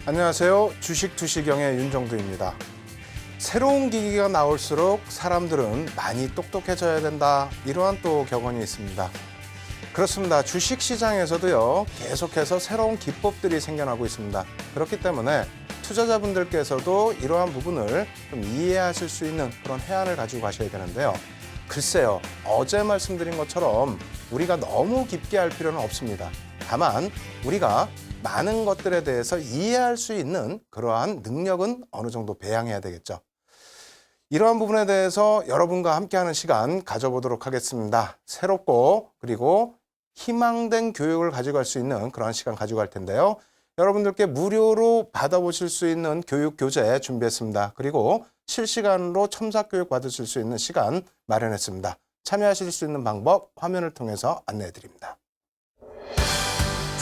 안녕하세요. 주식 투시경의 윤정두입니다. 새로운 기기가 나올수록 사람들은 많이 똑똑해져야 된다. 이러한 또 격언이 있습니다. 그렇습니다. 주식 시장에서도요, 계속해서 새로운 기법들이 생겨나고 있습니다. 그렇기 때문에 투자자분들께서도 이러한 부분을 좀 이해하실 수 있는 그런 해안을 가지고 가셔야 되는데요. 글쎄요, 어제 말씀드린 것처럼 우리가 너무 깊게 할 필요는 없습니다. 다만 우리가 많은 것들에 대해서 이해할 수 있는 그러한 능력은 어느 정도 배양해야 되겠죠. 이러한 부분에 대해서 여러분과 함께하는 시간 가져보도록 하겠습니다. 새롭고 그리고 희망된 교육을 가지고 갈 수 있는 그런 시간 가지고 갈 텐데요. 여러분들께 무료로 받아보실 수 있는 교육 교재 준비했습니다. 그리고 실시간으로 첨삭 교육 받으실 수 있는 시간 마련했습니다. 참여하실 수 있는 방법 화면을 통해서 안내해 드립니다.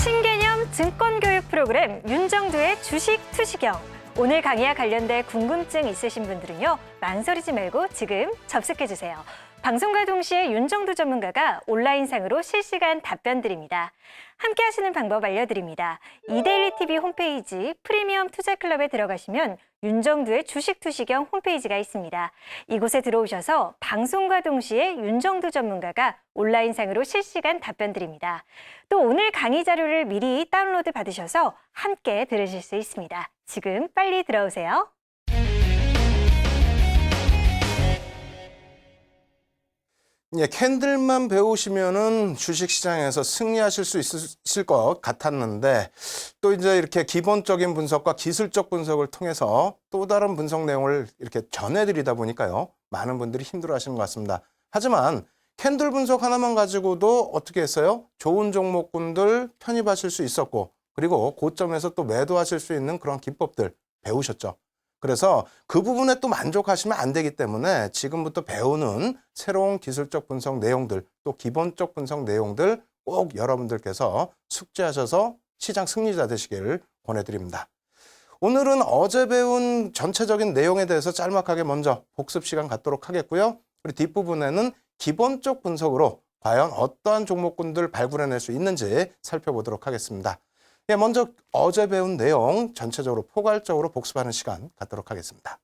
신개념 증권교육 프로그램 윤정두의 주식 투시경. 오늘 강의와 관련된 궁금증 있으신 분들은요, 망설이지 말고 지금 접속해주세요. 방송과 동시에 윤정두 전문가가 온라인상으로 실시간 답변 드립니다. 함께 하시는 방법 알려드립니다. 이데일리TV 홈페이지 프리미엄 투자클럽에 들어가시면 윤정두의 주식 투시경 홈페이지가 있습니다. 이곳에 들어오셔서 방송과 동시에 윤정두 전문가가 온라인상으로 실시간 답변 드립니다. 또 오늘 강의 자료를 미리 다운로드 받으셔서 함께 들으실 수 있습니다. 지금 빨리 들어오세요. 예, 캔들만 배우시면은 주식시장에서 승리하실 수 있을 것 같았는데 또 이제 이렇게 기본적인 분석과 기술적 분석을 통해서 또 다른 분석 내용을 이렇게 전해드리다 보니까요, 많은 분들이 힘들어하시는 것 같습니다. 하지만 캔들 분석 하나만 가지고도 어떻게 했어요? 좋은 종목군들 편입하실 수 있었고, 그리고 고점에서 또 매도하실 수 있는 그런 기법들 배우셨죠. 그래서 그 부분에 또 만족하시면 안 되기 때문에 지금부터 배우는 새로운 기술적 분석 내용들, 또 기본적 분석 내용들 꼭 여러분들께서 숙지하셔서 시장 승리자 되시길 권해드립니다. 오늘은 어제 배운 전체적인 내용에 대해서 짤막하게 먼저 복습 시간 갖도록 하겠고요. 그리고 뒷부분에는 기본적 분석으로 과연 어떠한 종목군들 발굴해낼 수 있는지 살펴보도록 하겠습니다. 예, 먼저 어제 배운 내용 전체적으로 포괄적으로 복습하는 시간 갖도록 하겠습니다.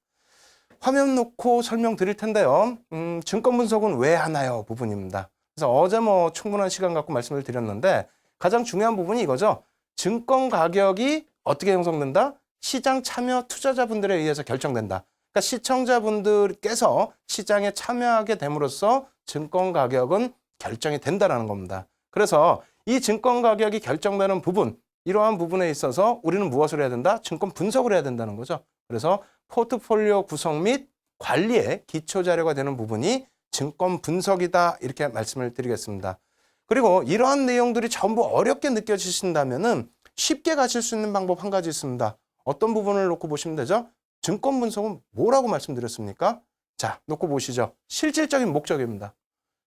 화면 놓고 설명드릴 텐데요. 증권 분석은 왜 하나요? 부분입니다. 그래서 어제 충분한 시간 갖고 말씀을 드렸는데 가장 중요한 부분이 이거죠. 증권 가격이 어떻게 형성된다? 시장 참여 투자자분들에 의해서 결정된다. 그러니까 시청자분들께서 시장에 참여하게 됨으로써 증권 가격은 결정이 된다는 겁니다. 그래서 이 증권 가격이 결정되는 부분, 이러한 부분에 있어서 우리는 무엇을 해야 된다? 증권 분석을 해야 된다는 거죠. 그래서 포트폴리오 구성 및 관리의 기초 자료가 되는 부분이 증권 분석이다, 이렇게 말씀을 드리겠습니다. 그리고 이러한 내용들이 전부 어렵게 느껴지신다면은 쉽게 가실 수 있는 방법 한 가지 있습니다. 어떤 부분을 놓고 보시면 되죠? 증권 분석은 뭐라고 말씀드렸습니까? 자, 놓고 보시죠. 실질적인 목적입니다.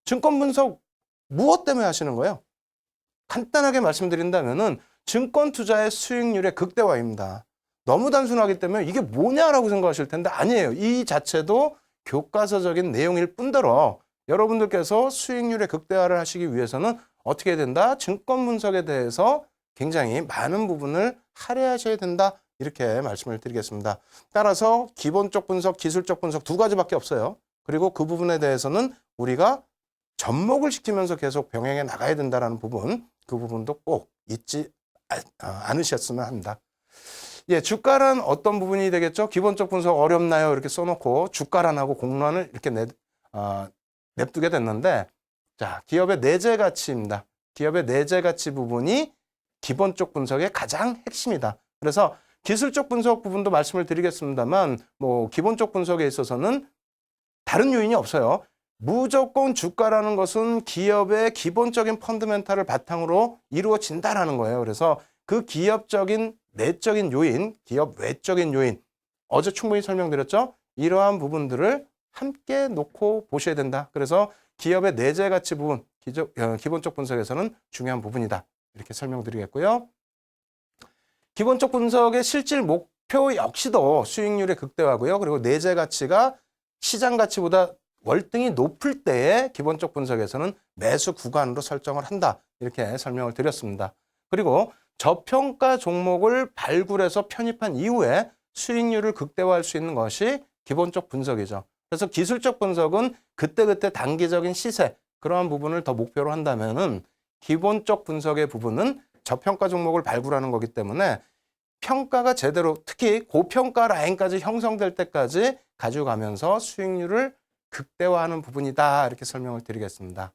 증권 분석 무엇 때문에 하시는 거예요? 간단하게 말씀드린다면은 증권 투자의 수익률의 극대화입니다. 너무 단순하기 때문에 이게 뭐냐라고 생각하실 텐데 아니에요. 이 자체도 교과서적인 내용일 뿐더러 여러분들께서 수익률의 극대화를 하시기 위해서는 어떻게 해야 된다? 증권 분석에 대해서 굉장히 많은 부분을 할애하셔야 된다, 이렇게 말씀을 드리겠습니다. 따라서 기본적 분석, 기술적 분석 두 가지밖에 없어요. 그리고 그 부분에 대해서는 우리가 접목을 시키면서 계속 병행해 나가야 된다는 부분, 그 부분도 꼭 잊지 않으셨으면 합니다. 예, 주가란 어떤 부분이 되겠죠? 기본적 분석 어렵나요? 이렇게 써놓고 주가란하고 공란을 이렇게 냅두게 됐는데, 자, 기업의 내재 가치입니다. 기업의 내재 가치 부분이 기본적 분석의 가장 핵심이다. 그래서 기술적 분석 부분도 말씀을 드리겠습니다만, 기본적 분석에 있어서는 다른 요인이 없어요. 무조건 주가라는 것은 기업의 기본적인 펀더멘탈을 바탕으로 이루어진다라는 거예요. 그래서 그 기업적인 내적인 요인, 기업 외적인 요인, 어제 충분히 설명드렸죠? 이러한 부분들을 함께 놓고 보셔야 된다. 그래서 기업의 내재 가치 부분, 기본적 분석에서는 중요한 부분이다, 이렇게 설명드리겠고요. 기본적 분석의 실질 목표 역시도 수익률의 극대화고요. 그리고 내재 가치가 시장 가치보다 월등히 높을 때에 기본적 분석에서는 매수 구간으로 설정을 한다, 이렇게 설명을 드렸습니다. 그리고 저평가 종목을 발굴해서 편입한 이후에 수익률을 극대화할 수 있는 것이 기본적 분석이죠. 그래서 기술적 분석은 그때그때 단기적인 시세 그러한 부분을 더 목표로 한다면은 기본적 분석의 부분은 저평가 종목을 발굴하는 거기 때문에 평가가 제대로 특히 고평가 라인까지 형성될 때까지 가지고 가면서 수익률을 극대화하는 부분이다 이렇게 설명을 드리겠습니다.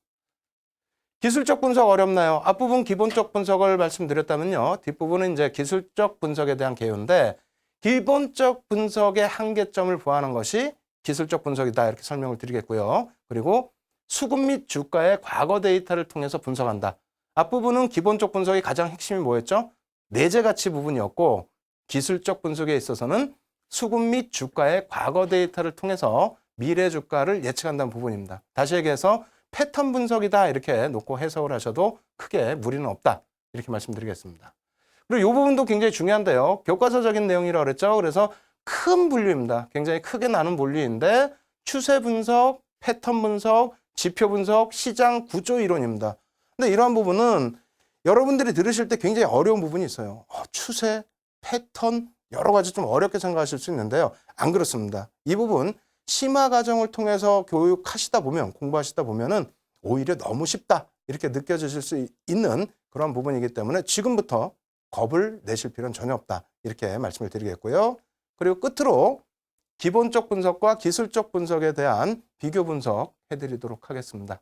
기술적 분석 어렵나요? 앞부분 기본적 분석을 말씀드렸다면요. 뒷부분은 이제 기술적 분석에 대한 개요인데 기본적 분석의 한계점을 보완한 것이 기술적 분석이다 이렇게 설명을 드리겠고요. 그리고 수급 및 주가의 과거 데이터를 통해서 분석한다. 앞부분은 기본적 분석의 가장 핵심이 뭐였죠? 내재 가치 부분이었고 기술적 분석에 있어서는 수급 및 주가의 과거 데이터를 통해서 미래 주가를 예측한다는 부분입니다. 다시 얘기해서 패턴 분석이다 이렇게 놓고 해석을 하셔도 크게 무리는 없다 이렇게 말씀드리겠습니다. 그리고 이 부분도 굉장히 중요한데요. 교과서적인 내용이라고 그랬죠. 그래서 큰 분류입니다. 굉장히 크게 나눈 분류인데 추세 분석, 패턴 분석, 지표 분석, 시장 구조 이론입니다. 근데 이러한 부분은 여러분들이 들으실 때 굉장히 어려운 부분이 있어요. 추세, 패턴 여러 가지 좀 어렵게 생각하실 수 있는데요. 안 그렇습니다. 이 부분 심화 과정을 통해서 교육하시다 보면 공부하시다 보면은 오히려 너무 쉽다 이렇게 느껴지실 수 있는 그런 부분이기 때문에 지금부터 겁을 내실 필요는 전혀 없다 이렇게 말씀을 드리겠고요. 그리고 끝으로 기본적 분석과 기술적 분석에 대한 비교 분석 해드리도록 하겠습니다.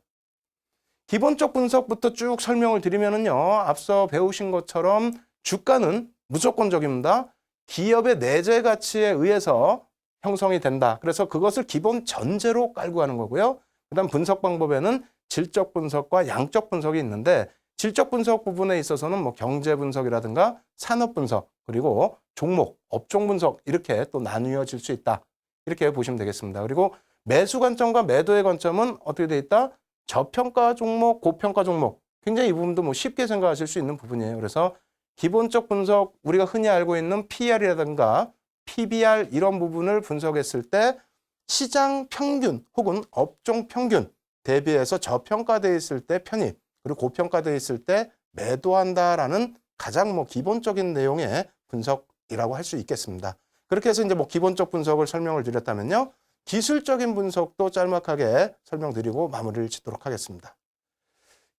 기본적 분석부터 쭉 설명을 드리면은요. 앞서 배우신 것처럼 주가는 무조건적입니다. 기업의 내재 가치에 의해서 형성이 된다. 그래서 그것을 기본 전제로 깔고 가는 거고요. 그다음 분석 방법에는 질적 분석과 양적 분석이 있는데 질적 분석 부분에 있어서는 뭐 경제 분석이라든가 산업 분석 그리고 종목, 업종 분석 이렇게 또 나뉘어질 수 있다. 이렇게 보시면 되겠습니다. 그리고 매수 관점과 매도의 관점은 어떻게 돼 있다? 저평가 종목, 고평가 종목. 굉장히 이 부분도 뭐 쉽게 생각하실 수 있는 부분이에요. 그래서 기본적 분석 우리가 흔히 알고 있는 PR이라든가 PBR 이런 부분을 분석했을 때 시장 평균 혹은 업종 평균 대비해서 저평가되어 있을 때 편입 그리고 고평가되어 있을 때 매도한다라는 가장 뭐 기본적인 내용의 분석이라고 할 수 있겠습니다. 그렇게 해서 이제 뭐 기본적 분석을 설명을 드렸다면요. 기술적인 분석도 짤막하게 설명드리고 마무리를 짓도록 하겠습니다.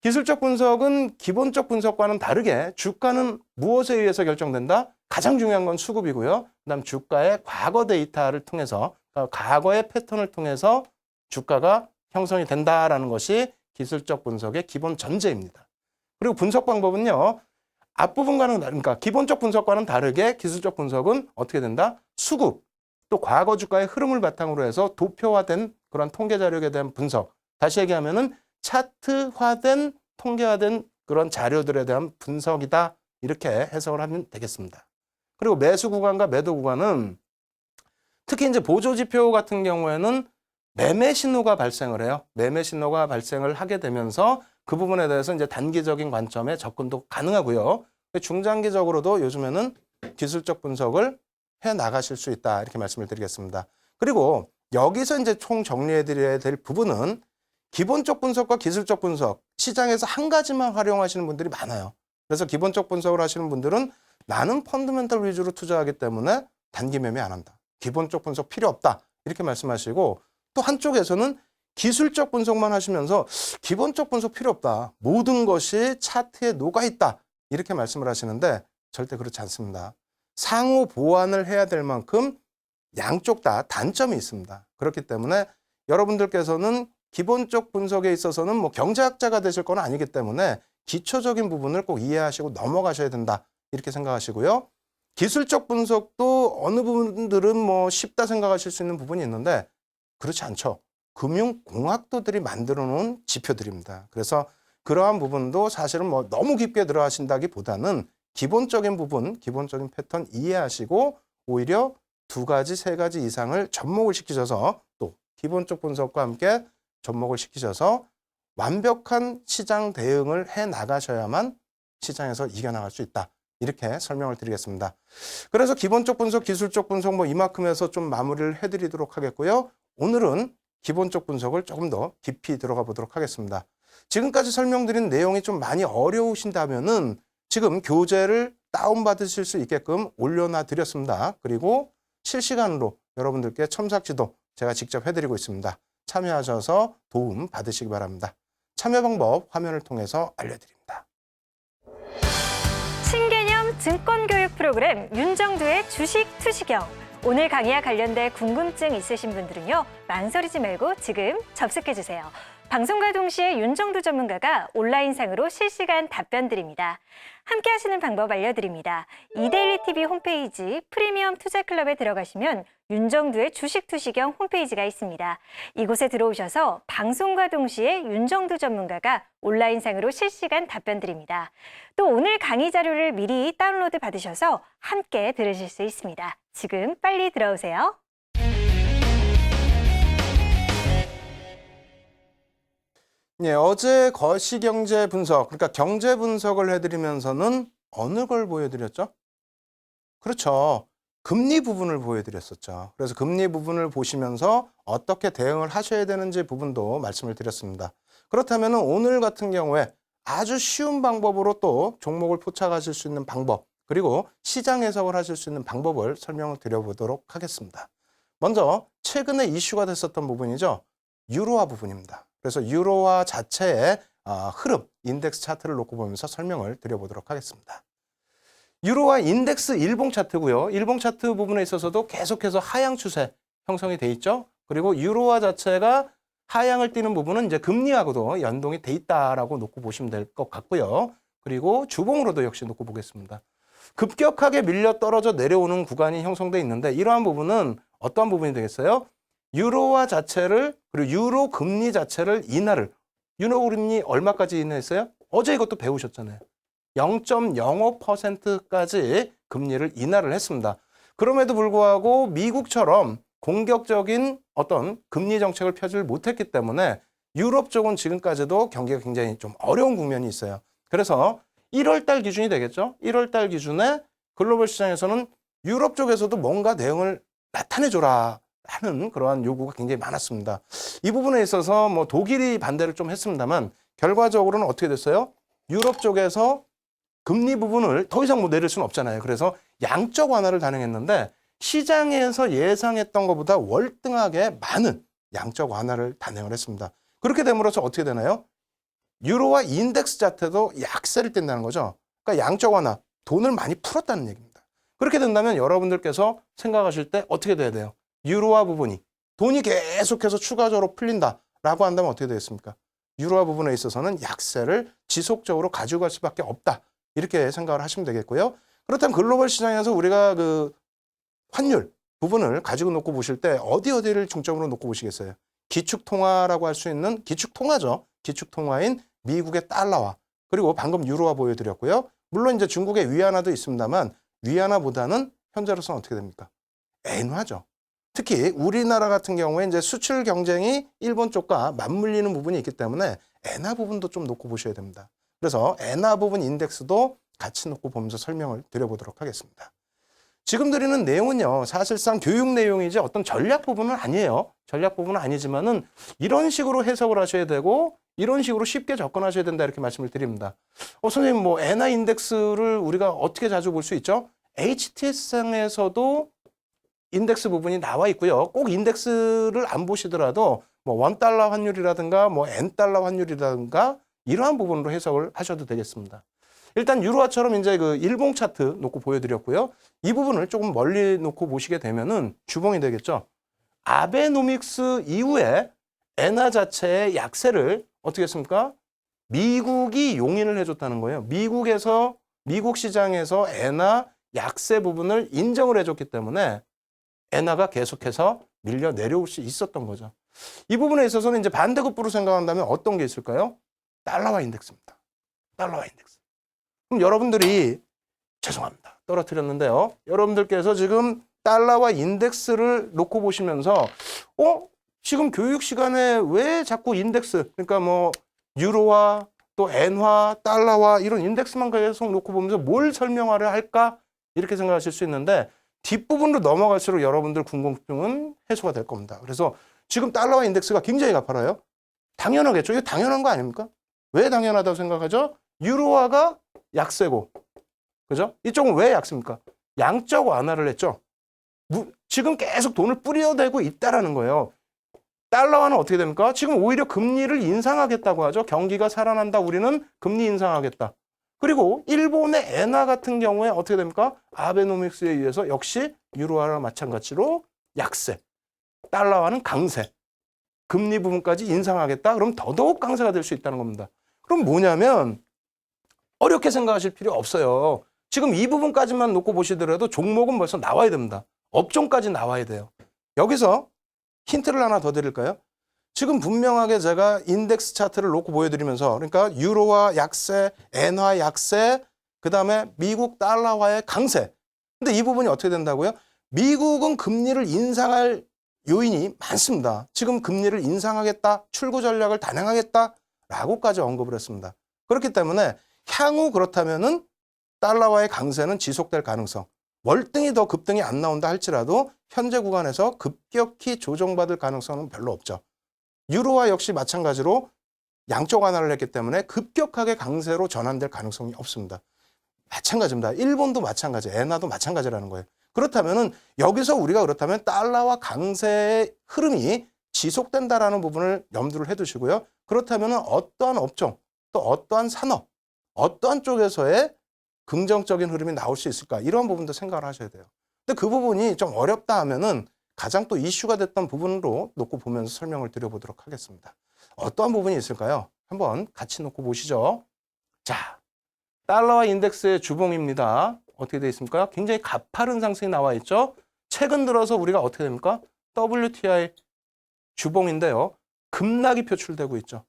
기술적 분석은 기본적 분석과는 다르게 주가는 무엇에 의해서 결정된다? 가장 중요한 건 수급이고요. 그다음 주가의 과거 데이터를 통해서 과거의 패턴을 통해서 주가가 형성이 된다라는 것이 기술적 분석의 기본 전제입니다. 그리고 분석 방법은요. 앞부분과는 그러니까 기본적 분석과는 다르게 기술적 분석은 어떻게 된다? 수급, 또 과거 주가의 흐름을 바탕으로 해서 도표화된 그런 통계 자료에 대한 분석. 다시 얘기하면은 차트화된 통계화된 그런 자료들에 대한 분석이다. 이렇게 해석을 하면 되겠습니다. 그리고 매수 구간과 매도 구간은 특히 이제 보조 지표 같은 경우에는 매매 신호가 발생을 해요. 매매 신호가 발생을 하게 되면서 그 부분에 대해서 이제 단기적인 관점에 접근도 가능하고요. 중장기적으로도 요즘에는 기술적 분석을 해 나가실 수 있다. 이렇게 말씀을 드리겠습니다. 그리고 여기서 이제 총 정리해 드려야 될 부분은 기본적 분석과 기술적 분석, 시장에서 한 가지만 활용하시는 분들이 많아요. 그래서 기본적 분석을 하시는 분들은 나는 펀더멘털 위주로 투자하기 때문에 단기 매매 안 한다. 기본적 분석 필요 없다. 이렇게 말씀하시고 또 한쪽에서는 기술적 분석만 하시면서 기본적 분석 필요 없다. 모든 것이 차트에 녹아있다. 이렇게 말씀을 하시는데 절대 그렇지 않습니다. 상호 보완을 해야 될 만큼 양쪽 다 단점이 있습니다. 그렇기 때문에 여러분들께서는 기본적 분석에 있어서는 뭐 경제학자가 되실 건 아니기 때문에 기초적인 부분을 꼭 이해하시고 넘어가셔야 된다. 이렇게 생각하시고요. 기술적 분석도 어느 부분들은 뭐 쉽다 생각하실 수 있는 부분이 있는데 그렇지 않죠. 금융공학도들이 만들어 놓은 지표들입니다. 그래서 그러한 부분도 사실은 뭐 너무 깊게 들어가신다기보다는 기본적인 부분, 기본적인 패턴 이해하시고 오히려 2가지, 3가지 이상을 접목을 시키셔서 또 기본적 분석과 함께 접목을 시키셔서 완벽한 시장 대응을 해 나가셔야만 시장에서 이겨나갈 수 있다. 이렇게 설명을 드리겠습니다. 그래서 기본적 분석, 기술적 분석 뭐 이만큼 해서 좀 마무리를 해드리도록 하겠고요. 오늘은 기본적 분석을 조금 더 깊이 들어가 보도록 하겠습니다. 지금까지 설명드린 내용이 좀 많이 어려우신다면은 지금 교재를 다운받으실 수 있게끔 올려놔 드렸습니다. 그리고 실시간으로 여러분들께 첨삭 지도 제가 직접 해드리고 있습니다. 참여하셔서 도움 받으시기 바랍니다. 참여 방법 화면을 통해서 알려드립니다. 신개념 증권교육 프로그램 윤정두의 주식 투시경. 오늘 강의와 관련된 궁금증 있으신 분들은요, 망설이지 말고 지금 접속해주세요. 방송과 동시에 윤정두 전문가가 온라인상으로 실시간 답변 드립니다. 함께 하시는 방법 알려드립니다. 이데일리 TV 홈페이지 프리미엄 투자클럽에 들어가시면 윤정두의 주식 투시경 홈페이지가 있습니다. 이곳에 들어오셔서 방송과 동시에 윤정두 전문가가 온라인상으로 실시간 답변 드립니다. 또 오늘 강의 자료를 미리 다운로드 받으셔서 함께 들으실 수 있습니다. 지금 빨리 들어오세요. 예, 어제 거시경제 분석, 그러니까 경제 분석을 해드리면서는 어느 걸 보여드렸죠? 그렇죠. 금리 부분을 보여드렸었죠. 그래서 금리 부분을 보시면서 어떻게 대응을 하셔야 되는지 부분도 말씀을 드렸습니다. 그렇다면 오늘 같은 경우에 아주 쉬운 방법으로 또 종목을 포착하실 수 있는 방법, 그리고 시장 해석을 하실 수 있는 방법을 설명을 드려보도록 하겠습니다. 먼저 최근에 이슈가 됐었던 부분이죠. 유로화 부분입니다. 그래서 유로화 자체의 흐름, 인덱스 차트를 놓고 보면서 설명을 드려보도록 하겠습니다. 유로화 인덱스 일봉 차트고요. 일봉 차트 부분에 있어서도 계속해서 하향 추세 형성이 돼 있죠. 그리고 유로화 자체가 하향을 띠는 부분은 이제 금리하고도 연동이 돼 있다라고 놓고 보시면 될 것 같고요. 그리고 주봉으로도 역시 놓고 보겠습니다. 급격하게 밀려 떨어져 내려오는 구간이 형성돼 있는데 이러한 부분은 어떠한 부분이 되겠어요? 유로화 자체를, 그리고 유로 금리 자체를 인하를, 유로 금리 얼마까지 인하했어요? 어제 이것도 배우셨잖아요. 0.05%까지 금리를 인하를 했습니다. 그럼에도 불구하고 미국처럼 공격적인 어떤 금리 정책을 펴질 못했기 때문에 유럽 쪽은 지금까지도 경기가 굉장히 좀 어려운 국면이 있어요. 그래서 1월 달 기준이 되겠죠. 1월 달 기준에 글로벌 시장에서는 유럽 쪽에서도 뭔가 대응을 나타내줘라 하는 그러한 요구가 굉장히 많았습니다. 이 부분에 있어서 뭐 독일이 반대를 좀 했습니다만 결과적으로는 어떻게 됐어요? 유럽 쪽에서 금리 부분을 더 이상 뭐 내릴 수는 없잖아요. 그래서 양적 완화를 단행했는데 시장에서 예상했던 것보다 월등하게 많은 양적 완화를 단행을 했습니다. 그렇게 됨으로써 어떻게 되나요? 유로화 인덱스 자체도 약세를 뗀다는 거죠. 그러니까 양적 완화, 돈을 많이 풀었다는 얘기입니다. 그렇게 된다면 여러분들께서 생각하실 때 어떻게 돼야 돼요? 유로화 부분이 돈이 계속해서 추가적으로 풀린다라고 한다면 어떻게 되겠습니까? 유로화 부분에 있어서는 약세를 지속적으로 가지고 갈 수밖에 없다. 이렇게 생각을 하시면 되겠고요. 그렇다면 글로벌 시장에서 우리가 그 환율 부분을 가지고 놓고 보실 때 어디를 중점으로 놓고 보시겠어요? 기축통화라고 할 수 있는 기축통화죠. 기축통화인 미국의 달러화, 그리고 방금 유로화 보여드렸고요. 물론 이제 중국의 위안화도 있습니다만 위안화보다는 현재로서는 어떻게 됩니까? 엔화죠. 특히 우리나라 같은 경우에 이제 수출 경쟁이 일본 쪽과 맞물리는 부분이 있기 때문에 엔화 부분도 좀 놓고 보셔야 됩니다. 그래서 엔화 부분 인덱스도 같이 놓고 보면서 설명을 드려보도록 하겠습니다. 지금 드리는 내용은요, 사실상 교육 내용이지 어떤 전략 부분은 아니에요. 전략 부분은 아니지만은 이런 식으로 해석을 하셔야 되고 이런 식으로 쉽게 접근하셔야 된다 이렇게 말씀을 드립니다. 선생님 뭐 엔화 인덱스를 우리가 어떻게 자주 볼 수 있죠? HTS상에서도 인덱스 부분이 나와 있고요. 꼭 인덱스를 안 보시더라도 뭐 원달러 환율이라든가 뭐 N달러 환율이라든가 이러한 부분으로 해석을 하셔도 되겠습니다. 일단 유로화처럼 이제 그 일봉 차트 놓고 보여드렸고요. 이 부분을 조금 멀리 놓고 보시게 되면은 주봉이 되겠죠. 아베노믹스 이후에 엔화 자체의 약세를 어떻게 했습니까? 미국이 용인을 해줬다는 거예요. 미국 시장에서 엔화 약세 부분을 인정을 해줬기 때문에 엔화가 계속해서 밀려 내려올 수 있었던 거죠. 이 부분에 있어서는 이제 반대급부로 생각한다면 어떤 게 있을까요? 달러화 인덱스입니다. 달러화 인덱스. 그럼 여러분들이 죄송합니다. 떨어뜨렸는데요. 여러분들께서 지금 달러화 인덱스를 놓고 보시면서 지금 교육 시간에 왜 자꾸 인덱스, 그러니까 뭐 유로화, 또 엔화, 달러화 이런 인덱스만 계속 놓고 보면서 뭘 설명하려 할까? 이렇게 생각하실 수 있는데 뒷부분으로 넘어갈수록 여러분들 궁금증은 해소가 될 겁니다. 그래서 지금 달러화 인덱스가 굉장히 가파라요. 당연하겠죠. 이거 당연한 거 아닙니까? 왜 당연하다고 생각하죠? 유로화가 약세고, 그죠? 이쪽은 왜 약세입니까? 양적 완화를 했죠. 지금 계속 돈을 뿌려대고 있다라는 거예요. 달러화는 어떻게 됩니까? 지금 오히려 금리를 인상하겠다고 하죠. 경기가 살아난다. 우리는 금리 인상하겠다. 그리고 일본의 엔화 같은 경우에 어떻게 됩니까? 아베노믹스에 의해서 역시 유로화랑 마찬가지로 약세. 달러화는 강세. 금리 부분까지 인상하겠다. 그럼 더더욱 강세가 될 수 있다는 겁니다. 그럼 뭐냐면 어렵게 생각하실 필요 없어요. 지금 이 부분까지만 놓고 보시더라도 종목은 벌써 나와야 됩니다. 업종까지 나와야 돼요. 여기서 힌트를 하나 더 드릴까요? 지금 분명하게 제가 인덱스 차트를 놓고 보여드리면서 그러니까 유로화 약세, 엔화 약세, 그 다음에 미국 달러화의 강세. 근데 이 부분이 어떻게 된다고요? 미국은 금리를 인상할 요인이 많습니다. 지금 금리를 인상하겠다, 출구 전략을 단행하겠다라고까지 언급을 했습니다. 그렇기 때문에 향후 그렇다면은 달러화의 강세는 지속될 가능성. 월등히 더 급등이 안 나온다 할지라도 현재 구간에서 급격히 조정받을 가능성은 별로 없죠. 유로화 역시 마찬가지로 양적 완화를 했기 때문에 급격하게 강세로 전환될 가능성이 없습니다. 마찬가지입니다. 일본도 마찬가지, 엔화도 마찬가지라는 거예요. 그렇다면은 여기서 우리가 그렇다면 달러와 강세의 흐름이 지속된다라는 부분을 염두를 해두시고요. 그렇다면은 어떠한 업종, 또 어떠한 산업, 어떠한 쪽에서의 긍정적인 흐름이 나올 수 있을까? 이런 부분도 생각을 하셔야 돼요. 근데 그 부분이 좀 어렵다 하면은 가장 또 이슈가 됐던 부분으로 놓고 보면서 설명을 드려보도록 하겠습니다. 어떠한 부분이 있을까요? 한번 같이 놓고 보시죠. 자, 달러와 인덱스의 주봉입니다. 어떻게 되어 있습니까? 굉장히 가파른 상승이 나와 있죠. 최근 들어서 우리가 어떻게 됩니까? WTI 주봉인데요. 급락이 표출되고 있죠.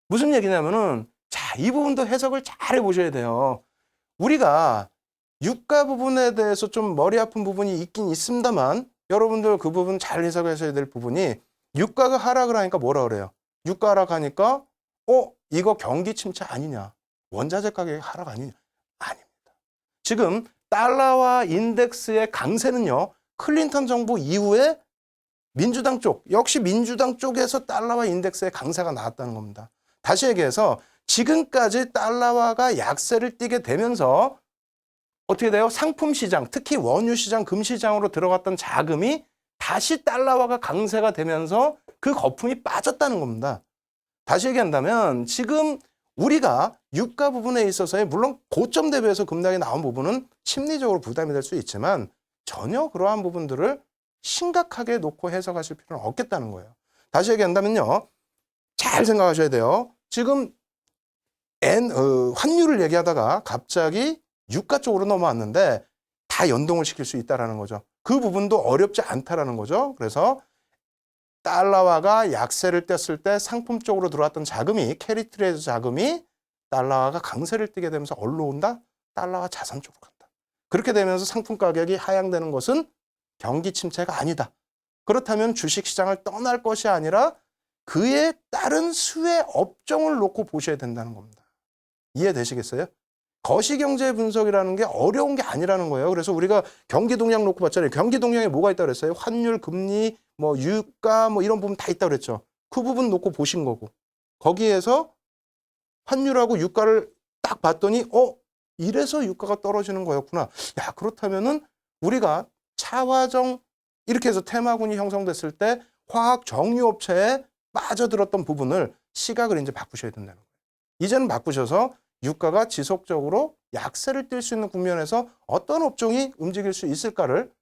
무슨 얘기냐면은 자, 이 부분도 해석을 잘 해보셔야 돼요. 우리가 유가 부분에 대해서 좀 머리 아픈 부분이 있긴 있습니다만 여러분들 그 부분 잘 해석하셔야 될 부분이 유가가 하락을 하니까 뭐라 그래요? 유가 하락하니까 이거 경기 침체 아니냐? 원자재 가격이 하락 아니냐? 아닙니다. 지금 달러와 인덱스의 강세는요. 클린턴 정부 이후에 민주당 쪽, 역시 민주당 쪽에서 달러와 인덱스의 강세가 나왔다는 겁니다. 다시 얘기해서 지금까지 달러화가 약세를 띠게 되면서 어떻게 돼요? 상품 시장, 특히 원유 시장, 금 시장으로 들어갔던 자금이 다시 달러화가 강세가 되면서 그 거품이 빠졌다는 겁니다. 다시 얘기한다면 지금 우리가 유가 부분에 있어서의 물론 고점 대비해서 급락이 나온 부분은 심리적으로 부담이 될 수 있지만 전혀 그러한 부분들을 심각하게 놓고 해석하실 필요는 없겠다는 거예요. 다시 얘기한다면요. 잘 생각하셔야 돼요. 지금 환율을 얘기하다가 갑자기 유가 쪽으로 넘어왔는데 다 연동을 시킬 수 있다는 거죠. 그 부분도 어렵지 않다라는 거죠. 그래서 달러화가 약세를 뗐을 때 상품 쪽으로 들어왔던 자금이 캐리 트레이드 자금이 달러화가 강세를 띠게 되면서 어디로 온다? 달러화 자산 쪽으로 간다. 그렇게 되면서 상품 가격이 하향되는 것은 경기 침체가 아니다. 그렇다면 주식시장을 떠날 것이 아니라 그에 따른 수혜 업종을 놓고 보셔야 된다는 겁니다. 이해되시겠어요? 거시경제 분석이라는 게 어려운 게 아니라는 거예요. 그래서 우리가 경기 동향 놓고 봤잖아요. 경기 동향에 뭐가 있다고 그랬어요? 환율, 금리, 유가 이런 부분 다 있다고 그랬죠. 그 부분 놓고 보신 거고. 거기에서 환율하고 유가를 딱 봤더니 이래서 유가가 떨어지는 거였구나. 야, 그렇다면은 우리가 차화정 이렇게 해서 테마군이 형성됐을 때 화학 정유업체에 빠져들었던 부분을 시각을 이제 바꾸셔야 된다는 거예요. 이제는 바꾸셔서 유가가 지속적으로 약세를 띨 수 있는 국면에서 어떤 업종이 움직일 수 있을까를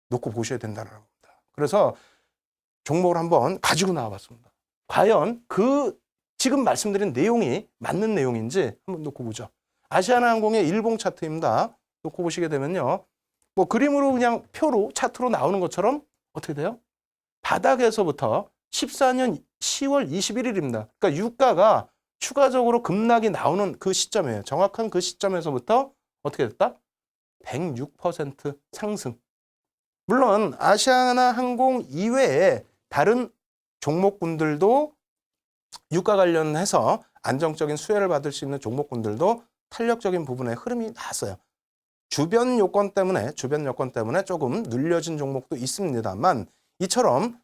놓고 보셔야 된다는 겁니다. 그래서 종목을 한번 가지고 나와봤습니다. 과연 그 지금 말씀드린 내용이 맞는 내용인지 한번 놓고 보죠. 아시아나항공의 일봉 차트입니다. 놓고 보시게 되면요. 그림으로 그냥 표로 차트로 나오는 것처럼 어떻게 돼요? 바닥에서부터 14년 10월 21일입니다. 그러니까 유가가 추가적으로 급락이 나오는 그 시점이에요. 정확한 그 시점에서부터 어떻게 됐다? 106% 상승. 물론 아시아나항공 이외에 다른 종목군들도 유가 관련해서 안정적인 수혜를 받을 수 있는 종목군들도 탄력적인 부분에 흐름이 나왔어요. 주변 요건 때문에 조금 눌려진 종목도 있습니다만 이처럼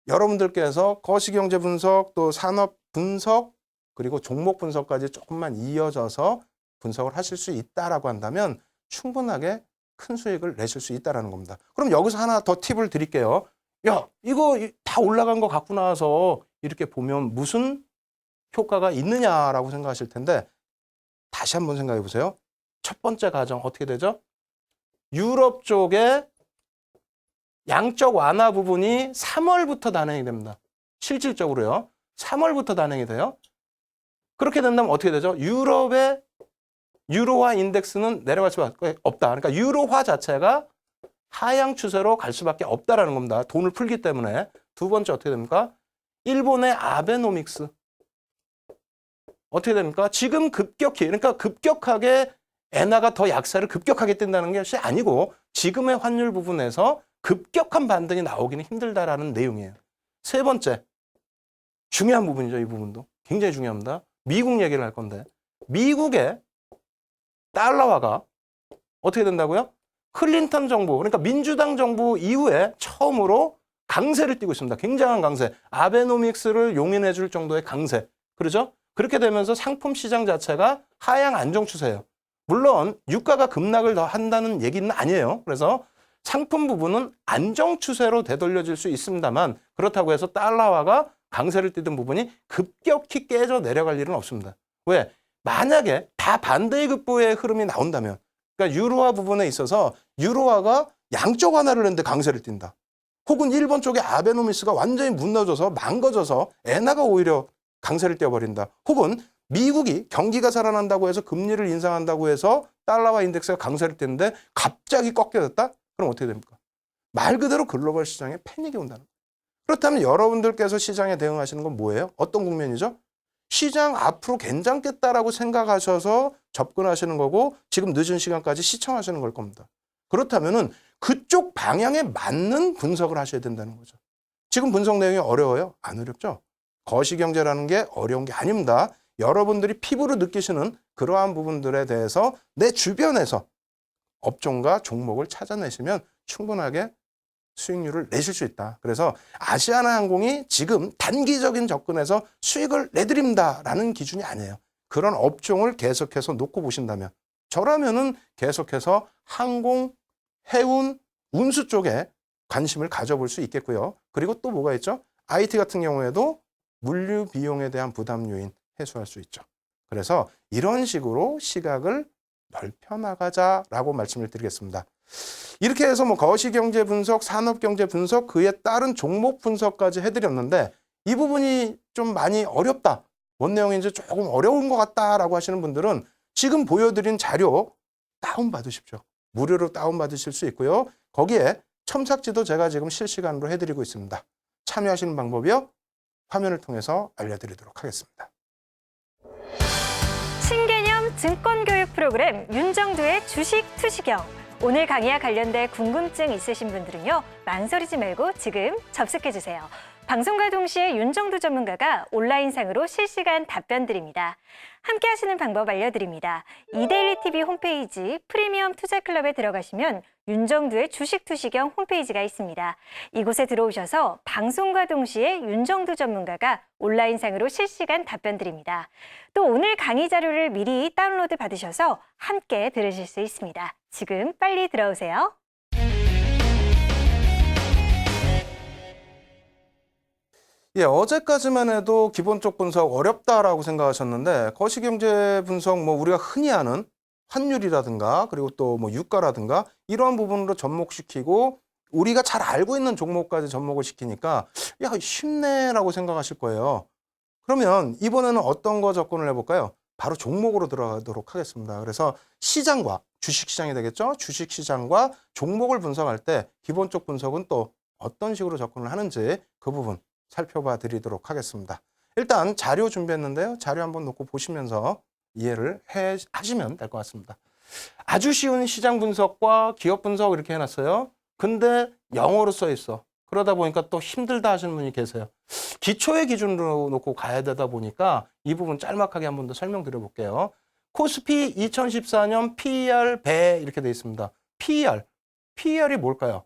여러분들께서 거시경제 분석 또 산업 분석 그리고 종목 분석까지 조금만 이어져서 분석을 하실 수 있다라고 한다면 충분하게 큰 수익을 내실 수 있다라는 겁니다. 그럼 여기서 하나 더 팁을 드릴게요. 야, 이거 다 올라간 거 갖고 나와서 이렇게 보면 무슨 효과가 있느냐라고 생각하실 텐데 다시 한번 생각해 보세요. 첫 번째 가정 어떻게 되죠? 유럽 쪽에 양적 완화 부분이 3월부터 단행이 됩니다. 실질적으로요. 3월부터 단행이 돼요. 그렇게 된다면 어떻게 되죠? 유럽의 유로화 인덱스는 내려갈 수밖에 없다. 그러니까 유로화 자체가 하향 추세로 갈 수밖에 없다라는 겁니다. 돈을 풀기 때문에. 두 번째 어떻게 됩니까? 일본의 아베노믹스. 어떻게 됩니까? 지금 급격히, 그러니까 급격하게 엔화가 더 약세를 급격하게 뜬다는 것이 아니고 지금의 환율 부분에서 급격한 반등이 나오기는 힘들다라는 내용이에요. 세 번째, 중요한 부분이죠. 이 부분도 굉장히 중요합니다. 미국 얘기를 할 건데 미국의 달러화가 어떻게 된다고요? 클린턴 정부, 그러니까 민주당 정부 이후에 처음으로 강세를 띠고 있습니다. 굉장한 강세. 아베노믹스를 용인해 줄 정도의 강세. 그렇죠? 그렇게 되면서 상품 시장 자체가 하향 안정 추세예요. 물론 유가가 급락을 더 한다는 얘기는 아니에요. 그래서 상품 부분은 안정 추세로 되돌려질 수 있습니다만 그렇다고 해서 달러화가 강세를 띠던 부분이 급격히 깨져 내려갈 일은 없습니다. 왜? 만약에 다 반대의 급부의 흐름이 나온다면 그러니까 유로화 부분에 있어서 유로화가 양적 완화를 했는데 강세를 띈다. 혹은 일본 쪽에 아베노미스가 완전히 무너져서 망가져서 엔화가 오히려 강세를 띄워버린다. 혹은 미국이 경기가 살아난다고 해서 금리를 인상한다고 해서 달러화 인덱스가 강세를 띄는데 갑자기 꺾여졌다? 그럼 어떻게 됩니까? 말 그대로 글로벌 시장에 패닉이 온다는 거예요. 그렇다면 여러분들께서 시장에 대응하시는 건 뭐예요? 어떤 국면이죠? 시장 앞으로 괜찮겠다라고 생각하셔서 접근하시는 거고 지금 늦은 시간까지 시청하시는 걸 겁니다. 그렇다면은 그쪽 방향에 맞는 분석을 하셔야 된다는 거죠. 지금 분석 내용이 어려워요? 안 어렵죠? 거시경제라는 게 어려운 게 아닙니다. 여러분들이 피부로 느끼시는 그러한 부분들에 대해서 내 주변에서 업종과 종목을 찾아내시면 충분하게 수익률을 내실 수 있다. 그래서 아시아나항공이 지금 단기적인 접근에서 수익을 내드립니다라는 기준이 아니에요. 그런 업종을 계속해서 놓고 보신다면 저라면은 계속해서 항공, 해운, 운수 쪽에 관심을 가져볼 수 있겠고요. 그리고 또 뭐가 있죠? IT 같은 경우에도 물류 비용에 대한 부담 요인 해소할 수 있죠. 그래서 이런 식으로 시각을 넓혀나가자라고 말씀을 드리겠습니다. 이렇게 해서 뭐 거시경제 분석, 산업경제 분석, 그에 따른 종목 분석까지 해드렸는데 이 부분이 좀 많이 어렵다. 뭔 내용인지 조금 어려운 것 같다라고 하시는 분들은 지금 보여드린 자료 다운받으십시오. 무료로 다운받으실 수 있고요. 거기에 첨삭지도 제가 지금 실시간으로 해드리고 있습니다. 참여하시는 방법이요. 화면을 통해서 알려드리도록 하겠습니다. 신개념 증권교육 프로그램 윤정두의 주식 투시경. 오늘 강의와 관련된 궁금증 있으신 분들은요. 망설이지 말고 지금 접속해주세요. 방송과 동시에 윤정두 전문가가 온라인상으로 실시간 답변 드립니다. 함께 하시는 방법 알려드립니다. 이데일리TV 홈페이지 프리미엄 투자클럽에 들어가시면 윤정두의 주식 투시경 홈페이지가 있습니다. 이곳에 들어오셔서 방송과 동시에 윤정두 전문가가 온라인상으로 실시간 답변 드립니다. 또 오늘 강의 자료를 미리 다운로드 받으셔서 함께 들으실 수 있습니다. 지금 빨리 들어오세요. 예, 어제까지만 해도 기본적 분석 어렵다라고 생각하셨는데 거시경제 분석 뭐 우리가 흔히 아는 환율이라든가 그리고 또 뭐 유가라든가 이러한 부분으로 접목시키고 우리가 잘 알고 있는 종목까지 접목을 시키니까 야, 쉽네라고 생각하실 거예요. 그러면 이번에는 어떤 거 접근을 해볼까요? 바로 종목으로 들어가도록 하겠습니다. 그래서 시장과 주식시장이 되겠죠? 주식시장과 종목을 분석할 때 기본적 분석은 또 어떤 식으로 접근을 하는지 그 부분 살펴봐 드리도록 하겠습니다. 일단 자료 준비했는데요. 자료 한번 놓고 보시면서 이해를 하시면 될 것 같습니다. 아주 쉬운 시장 분석과 기업 분석 이렇게 해놨어요. 근데 영어로 써 있어. 그러다 보니까 또 힘들다 하시는 분이 계세요. 기초의 기준으로 놓고 가야 되다 보니까 이 부분 짤막하게 한 번 더 설명드려 볼게요. 코스피 2014년 PER 배 이렇게 돼 있습니다. PER이 뭘까요?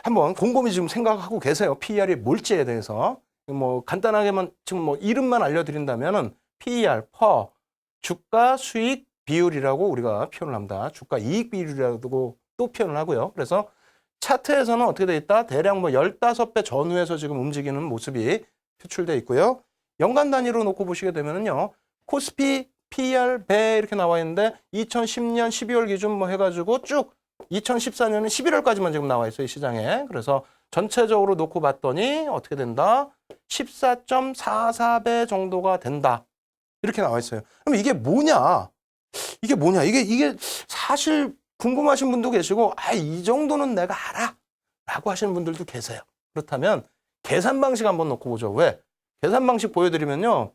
한번 곰곰이 지금 생각하고 계세요. PER이 뭘지에 대해서. 뭐 간단하게만 지금 뭐 이름만 알려드린다면은 PER, per, 주가 수익 비율이라고 우리가 표현을 합니다. 주가 이익 비율이라고 또 표현을 하고요. 그래서 차트에서는 어떻게 돼 있다? 대략 뭐 15배 전후에서 지금 움직이는 모습이 표출돼 있고요. 연간 단위로 놓고 보시게 되면은요. 코스피 PER 배 이렇게 나와 있는데 2010년 12월 기준 뭐 해가지고 쭉 2014년은 11월까지만 지금 나와 있어요. 시장에. 그래서 전체적으로 놓고 봤더니 어떻게 된다? 14.44배 정도가 된다. 이렇게 나와 있어요. 그럼 이게 뭐냐? 이게 사실 궁금하신 분도 계시고, 이 정도는 내가 알아. 라고 하시는 분들도 계세요. 그렇다면 계산 방식 한번 놓고 보죠. 왜? 계산 방식 보여드리면요.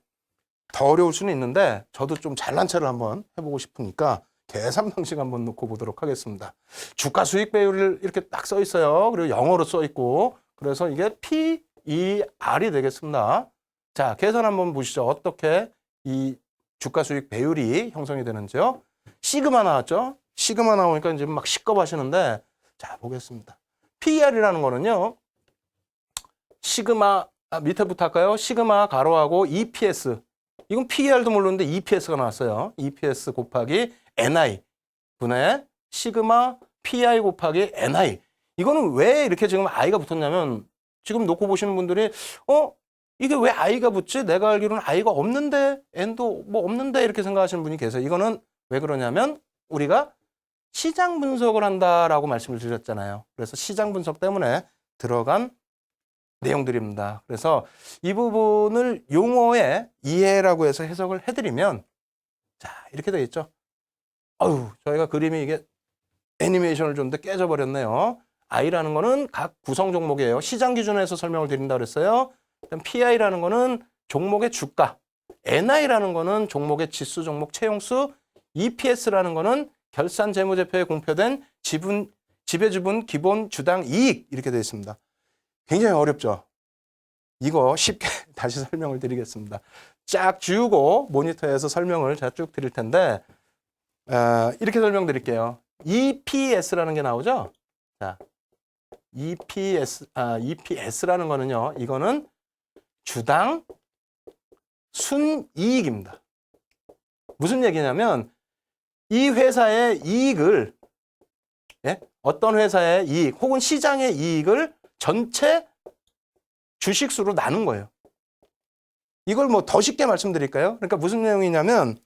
더 어려울 수는 있는데 저도 좀 잘난 체를 한번 해보고 싶으니까 계산 방식 한번 놓고 보도록 하겠습니다. 주가 수익 배율을 이렇게 딱 써 있어요. 그리고 영어로 써 있고, 그래서 이게 PER이 되겠습니다. 자, 계산 한번 보시죠. 어떻게 이 주가 수익 배율이 형성이 되는지요. 시그마 나왔죠? 시그마 나오니까 이제 막 시겁하시는데, 자, 보겠습니다. PER이라는 거는요, 시그마, 밑에부터 할까요? 시그마 가로하고 EPS. 이건 PER도 모르는데 EPS가 나왔어요. EPS 곱하기 NI 분의 시그마 PI 곱하기 NI. 이거는 왜 이렇게 지금 I가 붙었냐면, 지금 놓고 보시는 분들이, 이게 왜 I가 붙지? 내가 알기로는 I가 없는데, N도 뭐 없는데, 이렇게 생각하시는 분이 계세요. 이거는 왜 그러냐면, 우리가 시장 분석을 한다라고 말씀을 드렸잖아요. 그래서 시장 분석 때문에 들어간 내용들입니다. 그래서 이 부분을 용어의 이해라고 해서 해석을 해드리면, 자, 이렇게 되겠죠. 저희가 그림이 이게 애니메이션을 줬는데 깨져버렸네요. I라는 거는 각 구성 종목이에요. 시장 기준에서 설명을 드린다고 그랬어요. 그다음 PI라는 거는 종목의 주가, NI라는 거는 종목의 지수 종목 채용수, EPS라는 거는 결산 재무제표에 공표된 지배주분 기본 주당 이익 이렇게 되어 있습니다. 굉장히 어렵죠? 이거 쉽게 다시 설명을 드리겠습니다. 쫙 지우고 모니터에서 설명을 제가 쭉 드릴 텐데, 이렇게 설명드릴게요. EPS라는 게 나오죠? 자, EPS라는 거는요, 이거는 주당 순이익입니다. 무슨 얘기냐면, 이 회사의 이익을, 어떤 회사의 이익, 혹은 시장의 이익을 전체 주식수로 나눈 거예요. 이걸 뭐 더 쉽게 말씀드릴까요? 그러니까 무슨 내용이냐면,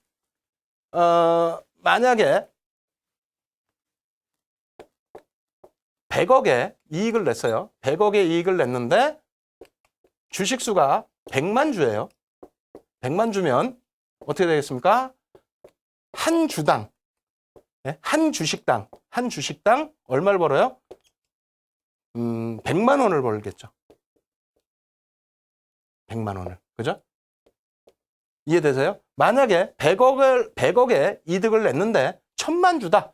만약에 100억의 이익을 냈어요. 100억의 이익을 냈는데 주식수가 100만 주예요. 100만 주면 어떻게 되겠습니까? 한 주당, 한 주식당 얼마를 벌어요? 100만 원을 벌겠죠. 100만 원을. 그죠? 이해되세요? 만약에 100억의 이득을 냈는데 1000만 주다.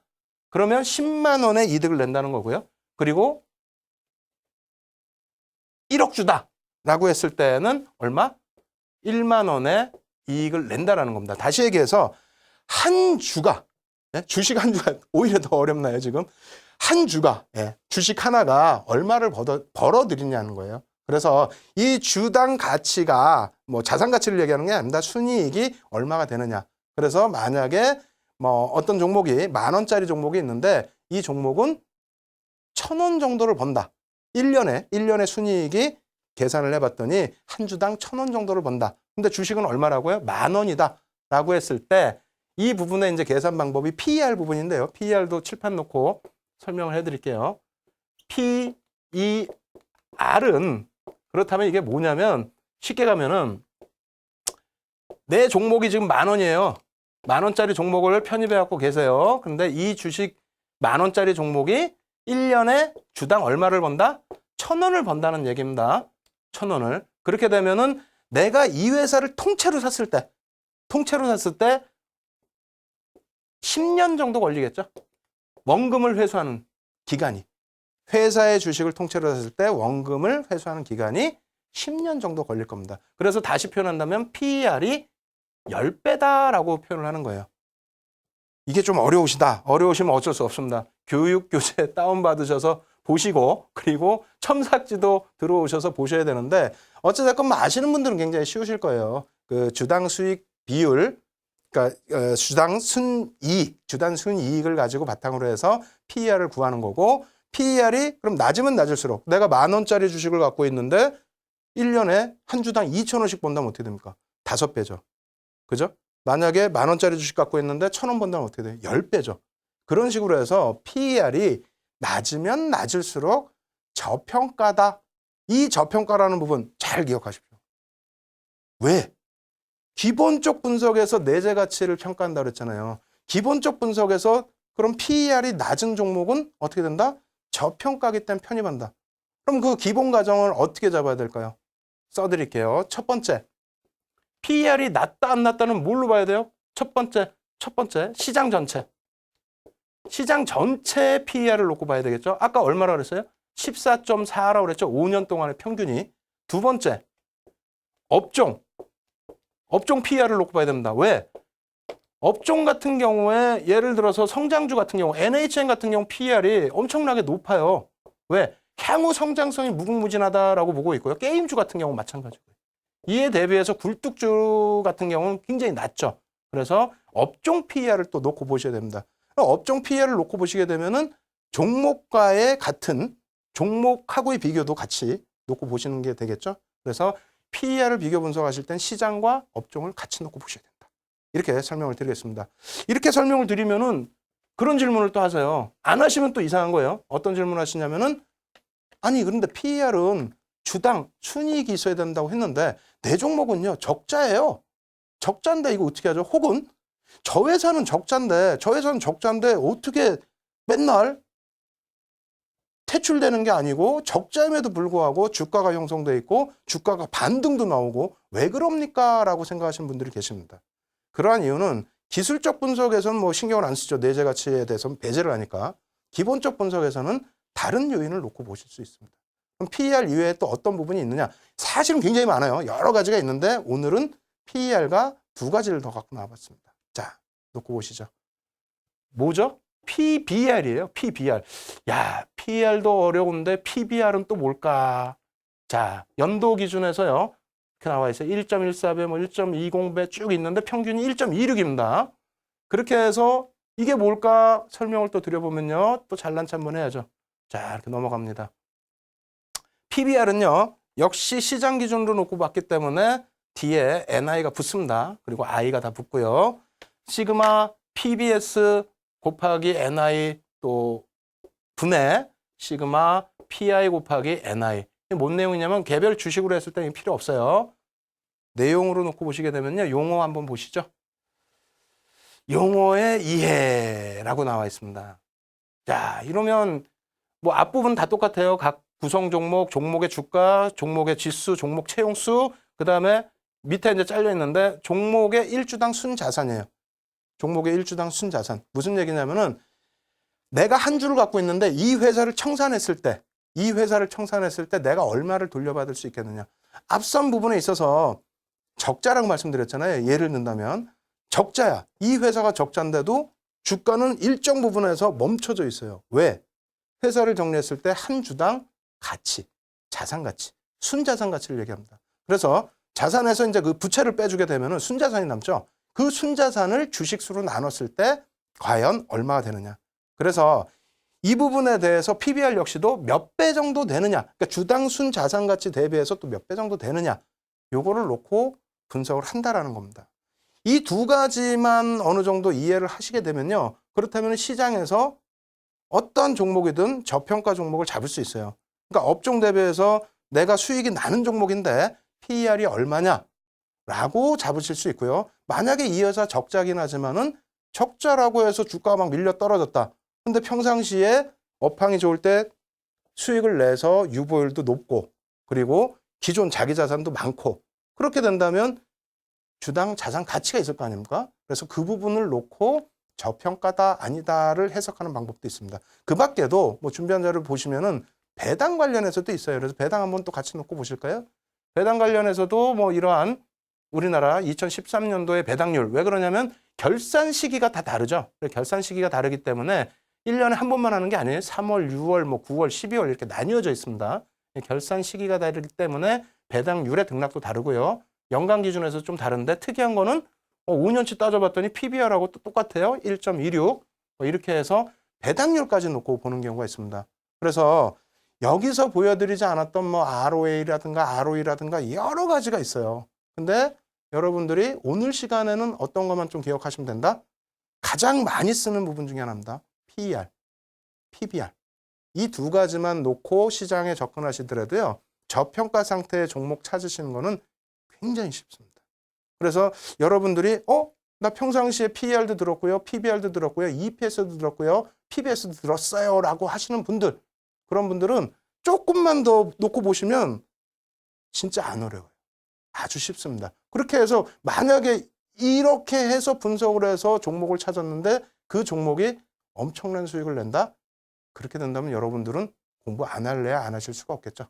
그러면 10만 원의 이득을 낸다는 거고요. 그리고 1억 주다 라고 했을 때는 얼마? 1만 원의 이익을 낸다라는 겁니다. 다시 얘기해서 한 주가, 주식 한 주가 오히려 더 어렵나요, 지금? 한 주가, 주식 하나가 얼마를 벌어들이냐는 거예요. 그래서 이 주당 가치가 뭐 자산 가치를 얘기하는 게 아닙니다. 순이익이 얼마가 되느냐. 그래서 만약에 뭐 어떤 종목이 10,000원짜리 종목이 있는데 이 종목은 1,000원 정도를 번다. 1년에 순이익이 계산을 해봤더니 한 주당 1,000원 정도를 번다. 근데 주식은 얼마라고요? 10,000원이다. 라고 했을 때 이 부분에 이제 계산 방법이 PER 부분인데요. PER도 칠판 놓고 설명을 해드릴게요. PER은 그렇다면 이게 뭐냐면 쉽게 가면은 내 종목이 지금 10,000원이에요. 10,000원짜리 종목을 편입해 갖고 계세요. 근데 이 주식 10,000원짜리 종목이 1년에 주당 얼마를 번다? 1,000원을 번다는 얘기입니다. 1,000원을. 그렇게 되면은 내가 이 회사를 통째로 샀을 때 10년 정도 걸리겠죠? 원금을 회수하는 기간이. 회사의 주식을 통째로 샀을 때 원금을 회수하는 기간이 10년 정도 걸릴 겁니다. 그래서 다시 표현한다면 PER이 10배다라고 표현을 하는 거예요. 이게 좀 어려우시면 어쩔 수 없습니다. 교육교재 다운받으셔서 보시고 그리고 첨삭지도 들어오셔서 보셔야 되는데 어찌됐건 아시는 분들은 굉장히 쉬우실 거예요. 그 주당 수익 비율, 그러니까 주당 순이익을 가지고 바탕으로 해서 PER을 구하는 거고, PER이 그럼 낮으면 낮을수록 내가 10,000원짜리 주식을 갖고 있는데 1년에 한 주당 2,000원씩 번다면 어떻게 됩니까? 5배죠. 그죠? 만약에 10,000원짜리 주식 갖고 있는데 1,000원 번다면 어떻게 돼요? 10배죠. 그런 식으로 해서 PER이 낮으면 낮을수록 저평가다. 이 저평가라는 부분 잘 기억하십시오. 왜? 기본적 분석에서 내재 가치를 평가한다 그랬잖아요. 기본적 분석에서 그럼 PER이 낮은 종목은 어떻게 된다? 저평가기 때문에 편입한다. 그럼 그 기본 가정을 어떻게 잡아야 될까요? 써드릴게요. 첫 번째, PER이 낮다 안 낮다는 뭘로 봐야 돼요? 첫 번째 시장 전체. 시장 전체의 PER을 놓고 봐야 되겠죠? 아까 얼마라 그랬어요? 14.4라고 그랬죠? 5년 동안의 평균이. 두 번째, 업종 PER을 놓고 봐야 됩니다. 왜? 업종 같은 경우에 예를 들어서 성장주 같은 경우 NHN 같은 경우 PER이 엄청나게 높아요. 왜? 향후 성장성이 무궁무진하다라고 보고 있고요. 게임주 같은 경우 마찬가지고요. 이에 대비해서 굴뚝주 같은 경우는 굉장히 낮죠. 그래서 업종 PER을 또 놓고 보셔야 됩니다. 업종 PER을 놓고 보시게 되면은 종목과의 같은 종목하고의 비교도 같이 놓고 보시는 게 되겠죠. 그래서 PER을 비교 분석하실 땐 시장과 업종을 같이 놓고 보셔야 된다. 이렇게 설명을 드리겠습니다. 이렇게 설명을 드리면은 그런 질문을 또 하세요. 안 하시면 또 이상한 거예요. 어떤 질문 하시냐면은 아니 그런데 PER은 주당 순이익이 있어야 된다고 했는데 내 종목은요 적자예요. 적자인데 이거 어떻게 하죠? 혹은 저 회사는 적자인데 어떻게 맨날 퇴출되는 게 아니고 적자임에도 불구하고 주가가 형성돼 있고 주가가 반등도 나오고 왜 그럽니까? 라고 생각하시는 분들이 계십니다. 그러한 이유는 기술적 분석에서는 뭐 신경을 안 쓰죠. 내재 가치에 대해서는 배제를 하니까. 기본적 분석에서는 다른 요인을 놓고 보실 수 있습니다. 그럼 PER 이외에 또 어떤 부분이 있느냐? 사실은 굉장히 많아요. 여러 가지가 있는데 오늘은 PER과 두 가지를 더 갖고 나와봤습니다. 자, 놓고 보시죠. 뭐죠? PBR이에요. PBR. 야, PER도 어려운데 PBR은 또 뭘까? 자, 연도 기준에서요. 이렇게 나와 있어요. 1.14배, 뭐 1.20배 쭉 있는데 평균이 1.26입니다. 그렇게 해서 이게 뭘까 설명을 또 드려보면요. 또 잘난 체 한번 해야죠. 자, 이렇게 넘어갑니다. PBR은요. 역시 시장 기준으로 놓고 봤기 때문에 뒤에 NI가 붙습니다. 그리고 I가 다 붙고요. 시그마 PBS 곱하기 NI 또 분해 시그마 PI 곱하기 NI. 이게 뭔 내용이냐면 개별 주식으로 했을 때는 필요 없어요. 내용으로 놓고 보시게 되면요. 용어 한번 보시죠. 용어의 이해라고 나와 있습니다. 자, 이러면 뭐 앞부분 다 똑같아요. 각 구성 종목, 종목의 주가, 종목의 지수, 종목 채용수, 그 다음에 밑에 이제 잘려 있는데 종목의 1주당 순자산이에요. 종목의 1주당 순자산. 무슨 얘기냐면은 내가 한 주를 갖고 있는데 이 회사를 청산했을 때 내가 얼마를 돌려받을 수 있겠느냐. 앞선 부분에 있어서 적자라고 말씀드렸잖아요. 예를 든다면 적자야. 이 회사가 적자인데도 주가는 일정 부분에서 멈춰져 있어요. 왜? 회사를 정리했을 때 한 주당 가치, 자산 가치, 순자산 가치를 얘기합니다. 그래서 자산에서 이제 그 부채를 빼주게 되면은 순자산이 남죠. 그 순자산을 주식수로 나눴을 때 과연 얼마가 되느냐. 그래서 이 부분에 대해서 PBR 역시도 몇 배 정도 되느냐. 그러니까 주당 순자산 가치 대비해서 또 몇 배 정도 되느냐. 요거를 놓고 분석을 한다라는 겁니다. 이 두 가지만 어느 정도 이해를 하시게 되면요. 그렇다면 시장에서 어떤 종목이든 저평가 종목을 잡을 수 있어요. 그러니까 업종 대비해서 내가 수익이 나는 종목인데 PER이 얼마냐? 라고 잡으실 수 있고요. 만약에 이 회사 적자긴 하지만은 적자라고 해서 주가가 막 밀려 떨어졌다. 근데 평상시에 업황이 좋을 때 수익을 내서 유보율도 높고 그리고 기존 자기 자산도 많고 그렇게 된다면 주당 자산 가치가 있을 거 아닙니까? 그래서 그 부분을 놓고 저평가다 아니다를 해석하는 방법도 있습니다. 그 밖에도 뭐 준비한 자료를 보시면은 배당 관련해서도 있어요. 그래서 배당 한번 또 같이 놓고 보실까요? 배당 관련해서도 뭐 이러한 우리나라 2013년도의 배당률. 왜 그러냐면 결산 시기가 다 다르죠. 결산 시기가 다르기 때문에 1년에 한 번만 하는 게 아니에요. 3월, 6월, 뭐 9월, 12월 이렇게 나뉘어져 있습니다. 결산 시기가 다르기 때문에 배당률의 등락도 다르고요. 연간 기준에서 좀 다른데 특이한 거는 5년치 따져봤더니 PBR하고 또 똑같아요. 1.26 이렇게 해서 배당률까지 놓고 보는 경우가 있습니다. 그래서 여기서 보여드리지 않았던 뭐 ROA라든가 여러 가지가 있어요. 근데 여러분들이 오늘 시간에는 어떤 것만 좀 기억하시면 된다? 가장 많이 쓰는 부분 중에 하나입니다. PER, PBR. 이 두 가지만 놓고 시장에 접근하시더라도요. 저평가 상태의 종목 찾으시는 거는 굉장히 쉽습니다. 그래서 여러분들이 나 평상시에 PER도 들었고요. PBR도 들었고요. EPS도 들었고요. PBS도 들었어요. 라고 하시는 분들, 그런 분들은 조금만 더 놓고 보시면 진짜 안 어려워요. 아주 쉽습니다. 그렇게 해서 만약에 이렇게 해서 분석을 해서 종목을 찾았는데 그 종목이 엄청난 수익을 낸다? 그렇게 된다면 여러분들은 공부 안 할래야 안 하실 수가 없겠죠.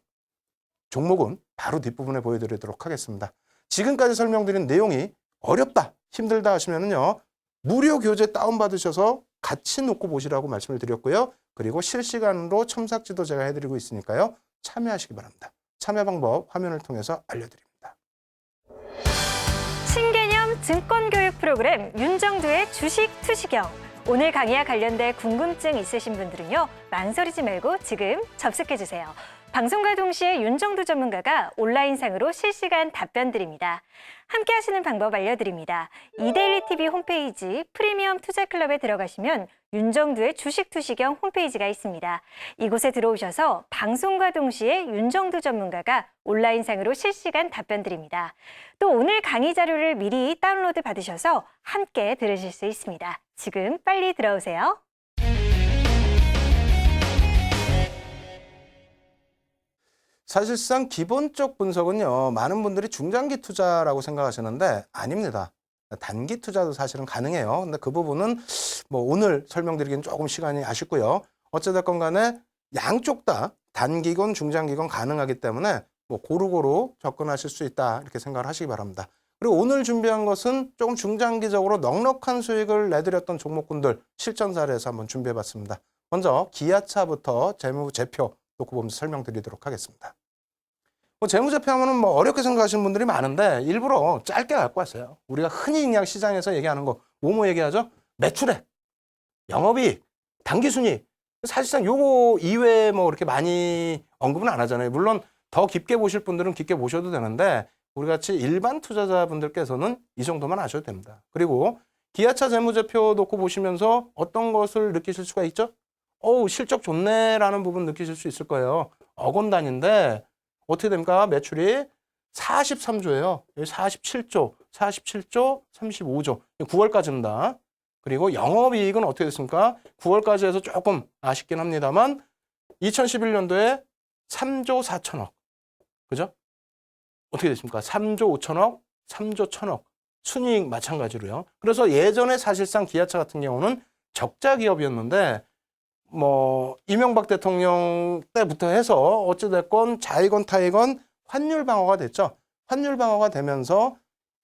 종목은 바로 뒷부분에 보여드리도록 하겠습니다. 지금까지 설명드린 내용이 어렵다, 힘들다 하시면은요, 무료 교재 다운받으셔서 같이 놓고 보시라고 말씀을 드렸고요. 그리고 실시간으로 첨삭지도 제가 해드리고 있으니까요. 참여하시기 바랍니다. 참여 방법 화면을 통해서 알려드립니다. 신개념 증권교육 프로그램 윤정두의 주식 투시경. 오늘 강의와 관련된 궁금증 있으신 분들은요. 망설이지 말고 지금 접속해주세요. 방송과 동시에 윤정두 전문가가 온라인상으로 실시간 답변 드립니다. 함께 하시는 방법 알려드립니다. 이데일리 TV 홈페이지 프리미엄 투자클럽에 들어가시면 윤정두의 주식 투시경 홈페이지가 있습니다. 이곳에 들어오셔서 방송과 동시에 윤정두 전문가가 온라인상으로 실시간 답변 드립니다. 또 오늘 강의 자료를 미리 다운로드 받으셔서 함께 들으실 수 있습니다. 지금 빨리 들어오세요. 사실상 기본적 분석은요, 많은 분들이 중장기 투자라고 생각하시는데 아닙니다. 단기 투자도 사실은 가능해요. 근데 그 부분은 뭐 오늘 설명드리기는 조금 시간이 아쉽고요. 어찌됐건 간에 양쪽 다 단기건 중장기건 가능하기 때문에 뭐 고루고루 접근하실 수 있다, 이렇게 생각을 하시기 바랍니다. 그리고 오늘 준비한 것은 조금 중장기적으로 넉넉한 수익을 내드렸던 종목군들 실전 사례에서 한번 준비해봤습니다. 먼저 기아차부터 재무제표 놓고 보면서 설명드리도록 하겠습니다. 재무제표 하면은 뭐 어렵게 생각하시는 분들이 많은데 일부러 짧게 갖고 왔어요. 우리가 흔히 그냥 시장에서 얘기하는 거 뭐뭐 얘기하죠? 매출액, 영업이익, 당기순이익. 사실상 요거 이외에 뭐 그렇게 많이 언급은 안 하잖아요. 물론 더 깊게 보실 분들은 깊게 보셔도 되는데 우리 같이 일반 투자자분들께서는 이 정도만 아셔도 됩니다. 그리고 기아차 재무제표 놓고 보시면서 어떤 것을 느끼실 수가 있죠? 실적 좋네라는 부분 느끼실 수 있을 거예요. 억 원 단위인데 어떻게 됩니까? 매출이 43조예요. 47조, 35조, 9월까지입니다. 그리고 영업이익은 어떻게 됐습니까? 9월까지 해서 조금 아쉽긴 합니다만 2011년도에 3조 4천억. 그죠? 어떻게 됐습니까? 3조 5천억, 3조 1천억. 순이익 마찬가지로요. 그래서 예전에 사실상 기아차 같은 경우는 적자 기업이었는데 뭐 이명박 대통령 때부터 해서 어찌됐건 자이건 타이건 환율 방어가 됐죠. 환율 방어가 되면서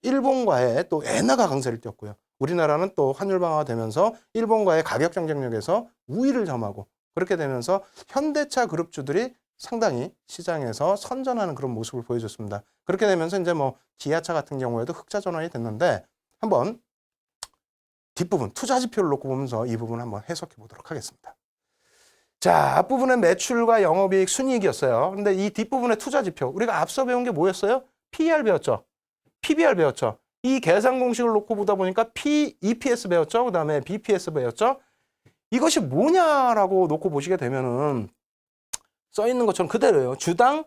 일본과의 또 엔화가 강세를 띄었고요. 우리나라는 또 환율 방어가 되면서 일본과의 가격 경쟁력에서 우위를 점하고 그렇게 되면서 현대차 그룹주들이 상당히 시장에서 선전하는 그런 모습을 보여줬습니다. 그렇게 되면서 이제 뭐 기아차 같은 경우에도 흑자 전환이 됐는데 한번 뒷부분 투자 지표를 놓고 보면서 이 부분 한번 해석해 보도록 하겠습니다. 자, 앞부분은 매출과 영업이익 순이익이었어요. 근데 이 뒷부분의 투자 지표, 우리가 앞서 배운 게 뭐였어요? PER 배웠죠. PBR 배웠죠. 이 계산 공식을 놓고 보다 보니까 EPS 배웠죠. 그 다음에 BPS 배웠죠. 이것이 뭐냐라고 놓고 보시게 되면은 써 있는 것처럼 그대로예요. 주당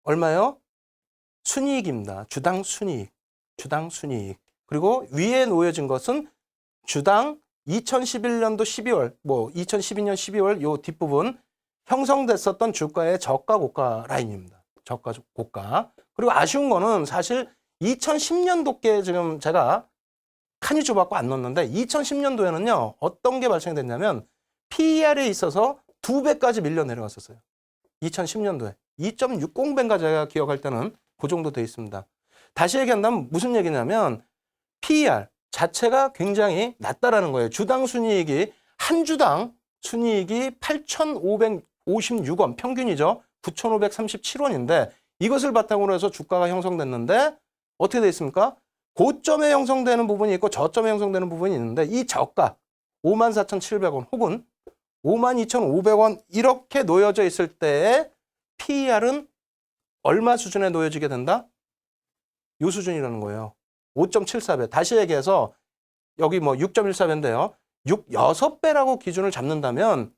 얼마요? 순이익입니다. 주당 순이익. 주당 순이익. 그리고 위에 놓여진 것은 주당 2011년도 12월, 2012년 12월 요 뒷부분 형성됐었던 주가의 저가 고가 라인입니다. 저가 고가. 그리고 아쉬운 거는 사실 2010년도께 지금 제가 칸이 좁았고 안 넣었는데 2010년도에는요. 어떤 게 발생이 됐냐면 PER에 있어서 2배까지 밀려 내려갔었어요. 2010년도에 2.60배인가 제가 기억할 때는 그 정도 돼 있습니다. 다시 얘기한다면 무슨 얘기냐면 PER 자체가 굉장히 낮다라는 거예요. 주당 순이익이 한 주당 순이익이 8,556원 평균이죠. 9,537원인데 이것을 바탕으로 해서 주가가 형성됐는데 어떻게 돼 있습니까? 고점에 형성되는 부분이 있고 저점에 형성되는 부분이 있는데 이 저가 54,700원 혹은 52,500원 이렇게 놓여져 있을 때의 PER은 얼마 수준에 놓여지게 된다? 이 수준이라는 거예요. 5.74배. 다시 얘기해서 여기 뭐 6.14배인데요. 6배라고 기준을 잡는다면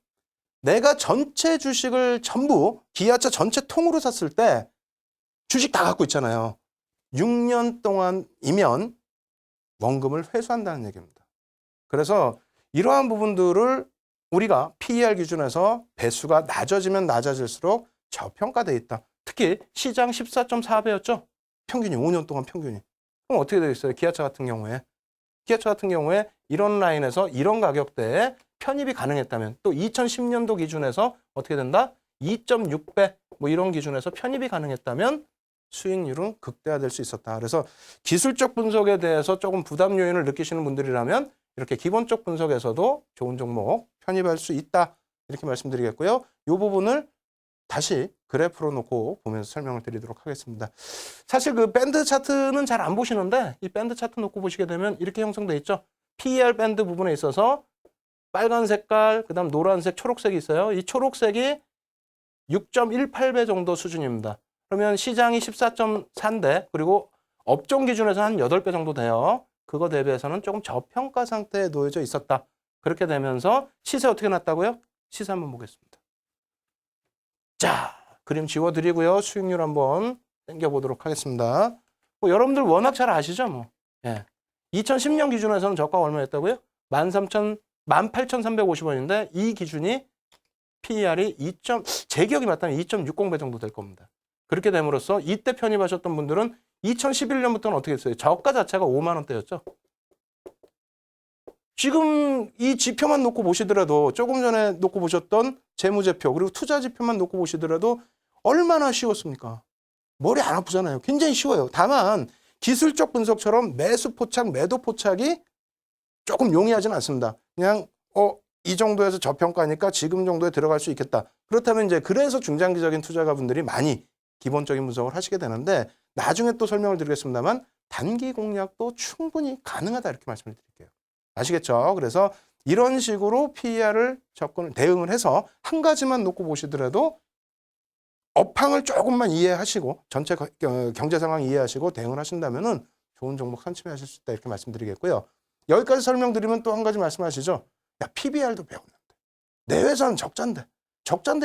내가 전체 주식을 전부 기아차 전체 통으로 샀을 때 주식 다 갖고 있잖아요. 6년 동안이면 원금을 회수한다는 얘기입니다. 그래서 이러한 부분들을 우리가 PER 기준에서 배수가 낮아지면 낮아질수록 저평가되어 있다. 특히 시장 14.4배였죠. 평균이 5년 동안 평균이. 그럼 어떻게 되겠어요? 기아차 같은 경우에. 기아차 같은 경우에 이런 라인에서 이런 가격대에 편입이 가능했다면 또 2010년도 기준에서 어떻게 된다? 2.6배 뭐 이런 기준에서 편입이 가능했다면 수익률은 극대화될 수 있었다. 그래서 기술적 분석에 대해서 조금 부담 요인을 느끼시는 분들이라면 이렇게 기본적 분석에서도 좋은 종목 편입할 수 있다. 이렇게 말씀드리겠고요. 이 부분을 다시 그래프로 놓고 보면서 설명을 드리도록 하겠습니다. 사실 그 밴드 차트는 잘 안 보시는데 이 밴드 차트 놓고 보시게 되면 이렇게 형성되어 있죠. PER 밴드 부분에 있어서 빨간 색깔, 그 다음 노란색, 초록색이 있어요. 이 초록색이 6.18배 정도 수준입니다. 그러면 시장이 14.4인데 그리고 업종 기준에서 한 8배 정도 돼요. 그거 대비해서는 조금 저평가 상태에 놓여져 있었다. 그렇게 되면서 시세 어떻게 났다고요? 시세 한번 보겠습니다. 자, 그림 지워드리고요. 수익률 한번 당겨보도록 하겠습니다. 뭐 여러분들 워낙 잘 아시죠? 뭐. 예. 2010년 기준에서는 저가가 얼마였다고요? 18,350원인데 이 기준이 PER이 제 기억이 맞다면 2.60배 정도 될 겁니다. 그렇게 됨으로써 이때 편입하셨던 분들은 2011년부터는 어떻게 했어요? 저가 자체가 5만 원대였죠. 지금 이 지표만 놓고 보시더라도 조금 전에 놓고 보셨던 재무제표 그리고 투자 지표만 놓고 보시더라도 얼마나 쉬웠습니까? 머리 안 아프잖아요. 굉장히 쉬워요. 다만 기술적 분석처럼 매수 포착, 매도 포착이 조금 용이하지는 않습니다. 그냥 이 정도에서 저평가니까 지금 정도에 들어갈 수 있겠다. 그렇다면 이제 그래서 중장기적인 투자가분들이 많이 기본적인 분석을 하시게 되는데 나중에 또 설명을 드리겠습니다만 단기 공략도 충분히 가능하다 이렇게 말씀을 드릴게요. 아시겠죠? 그래서 이런 식으로 PER을 대응을 해서 한 가지만 놓고 보시더라도 업황을 조금만 이해하시고 전체 경제 상황 이해하시고 대응을 하신다면은 좋은 종목 선취하실 수 있다 이렇게 말씀드리겠고요. 여기까지 설명드리면 또 한 가지 말씀하시죠. 야, PBR도 배웠는데 내 회사는 적자인데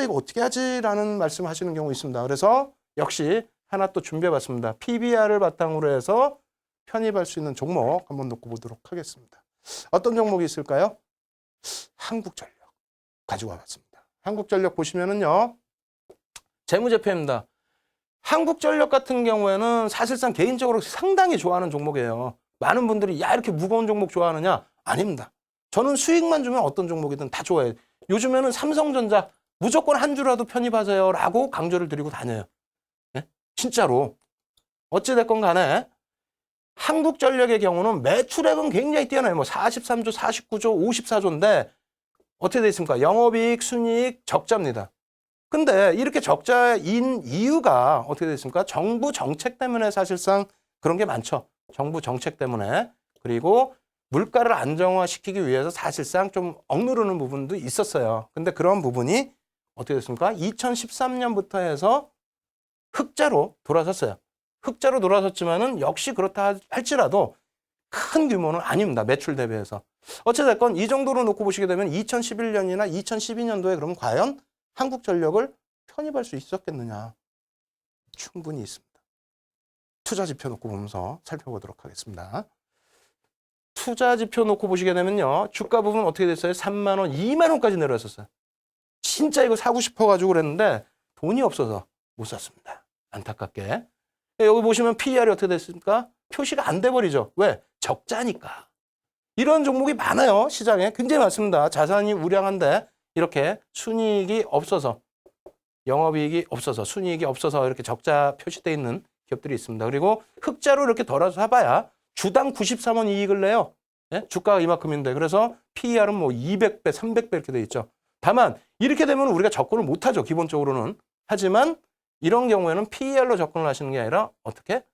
이거 어떻게 하지라는 말씀하시는 경우 있습니다. 그래서 역시 하나 또 준비해봤습니다. PBR을 바탕으로 해서 편입할 수 있는 종목 한번 놓고 보도록 하겠습니다. 어떤 종목이 있을까요? 한국전력 가지고 와봤습니다. 한국전력 보시면은요. 재무제표입니다. 한국전력 같은 경우에는 사실상 개인적으로 상당히 좋아하는 종목이에요. 많은 분들이 야 이렇게 무거운 종목 좋아하느냐? 아닙니다. 저는 수익만 주면 어떤 종목이든 다 좋아해요. 요즘에는 삼성전자 무조건 한 주라도 편입하세요 라고 강조를 드리고 다녀요. 네? 진짜로. 어찌됐건 간에 한국전력의 경우는 매출액은 굉장히 뛰어나요. 뭐 43조, 49조, 54조인데 어떻게 돼 있습니까? 영업이익, 순이익 적자입니다. 근데 이렇게 적자인 이유가 어떻게 돼 있습니까? 정부 정책 때문에 사실상 그런 게 많죠. 정부 정책 때문에. 그리고 물가를 안정화시키기 위해서 사실상 좀 억누르는 부분도 있었어요. 근데 그런 부분이 어떻게 됐습니까? 2013년부터 해서 흑자로 돌아섰어요. 흑자로 돌아섰지만은 역시 그렇다 할지라도 큰 규모는 아닙니다. 매출 대비해서. 어찌됐건 이 정도로 놓고 보시게 되면 2011년이나 2012년도에 그럼 과연 한국전력을 편입할 수 있었겠느냐? 충분히 있습니다. 투자 지표 놓고 보면서 살펴보도록 하겠습니다. 투자 지표 놓고 보시게 되면요. 주가 부분 어떻게 됐어요? 3만 원, 2만 원까지 내려왔었어요. 진짜 이거 사고 싶어가지고 그랬는데 돈이 없어서 못 샀습니다. 안타깝게. 여기 보시면 PER이 어떻게 됐습니까? 표시가 안 돼버리죠. 왜? 적자니까. 이런 종목이 많아요. 시장에. 굉장히 많습니다. 자산이 우량한데 이렇게 순이익이 없어서 영업이익이 없어서 순이익이 없어서 이렇게 적자 표시되어 있는 기업들이 있습니다. 그리고 흑자로 이렇게 덜어서 사봐야 주당 93원 이익을 내요. 네? 주가가 이만큼인데. 그래서 PER은 뭐 200배, 300배 이렇게 돼 있죠. 다만 이렇게 되면 우리가 접근을 못하죠. 기본적으로는. 하지만 이런 경우에는 PER로 접근을 하시는 게 아니라 어떻게?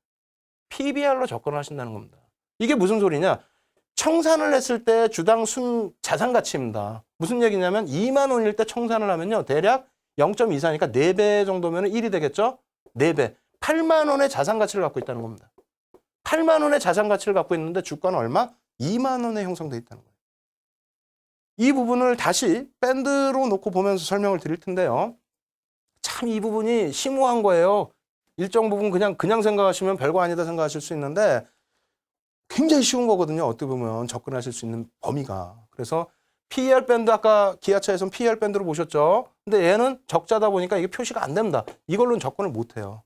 PBR로 접근을 하신다는 겁니다. 이게 무슨 소리냐? 청산을 했을 때 주당 순 자산 가치입니다. 무슨 얘기냐면 2만 원일 때 청산을 하면요. 대략 0.24니까 4배 정도면 1이 되겠죠? 4배. 8만 원의 자산 가치를 갖고 있다는 겁니다. 8만 원의 자산 가치를 갖고 있는데 주가는 얼마? 2만 원에 형성돼 있다는 거예요. 이 부분을 다시 밴드로 놓고 보면서 설명을 드릴 텐데요. 참 이 부분이 심오한 거예요. 일정 부분 그냥 생각하시면 별거 아니다 생각하실 수 있는데 굉장히 쉬운 거거든요. 어떻게 보면 접근하실 수 있는 범위가. 그래서 PER 밴드 아까 기아차에서는 PER 밴드로 보셨죠. 근데 얘는 적자다 보니까 이게 표시가 안 됩니다. 이걸로는 접근을 못 해요.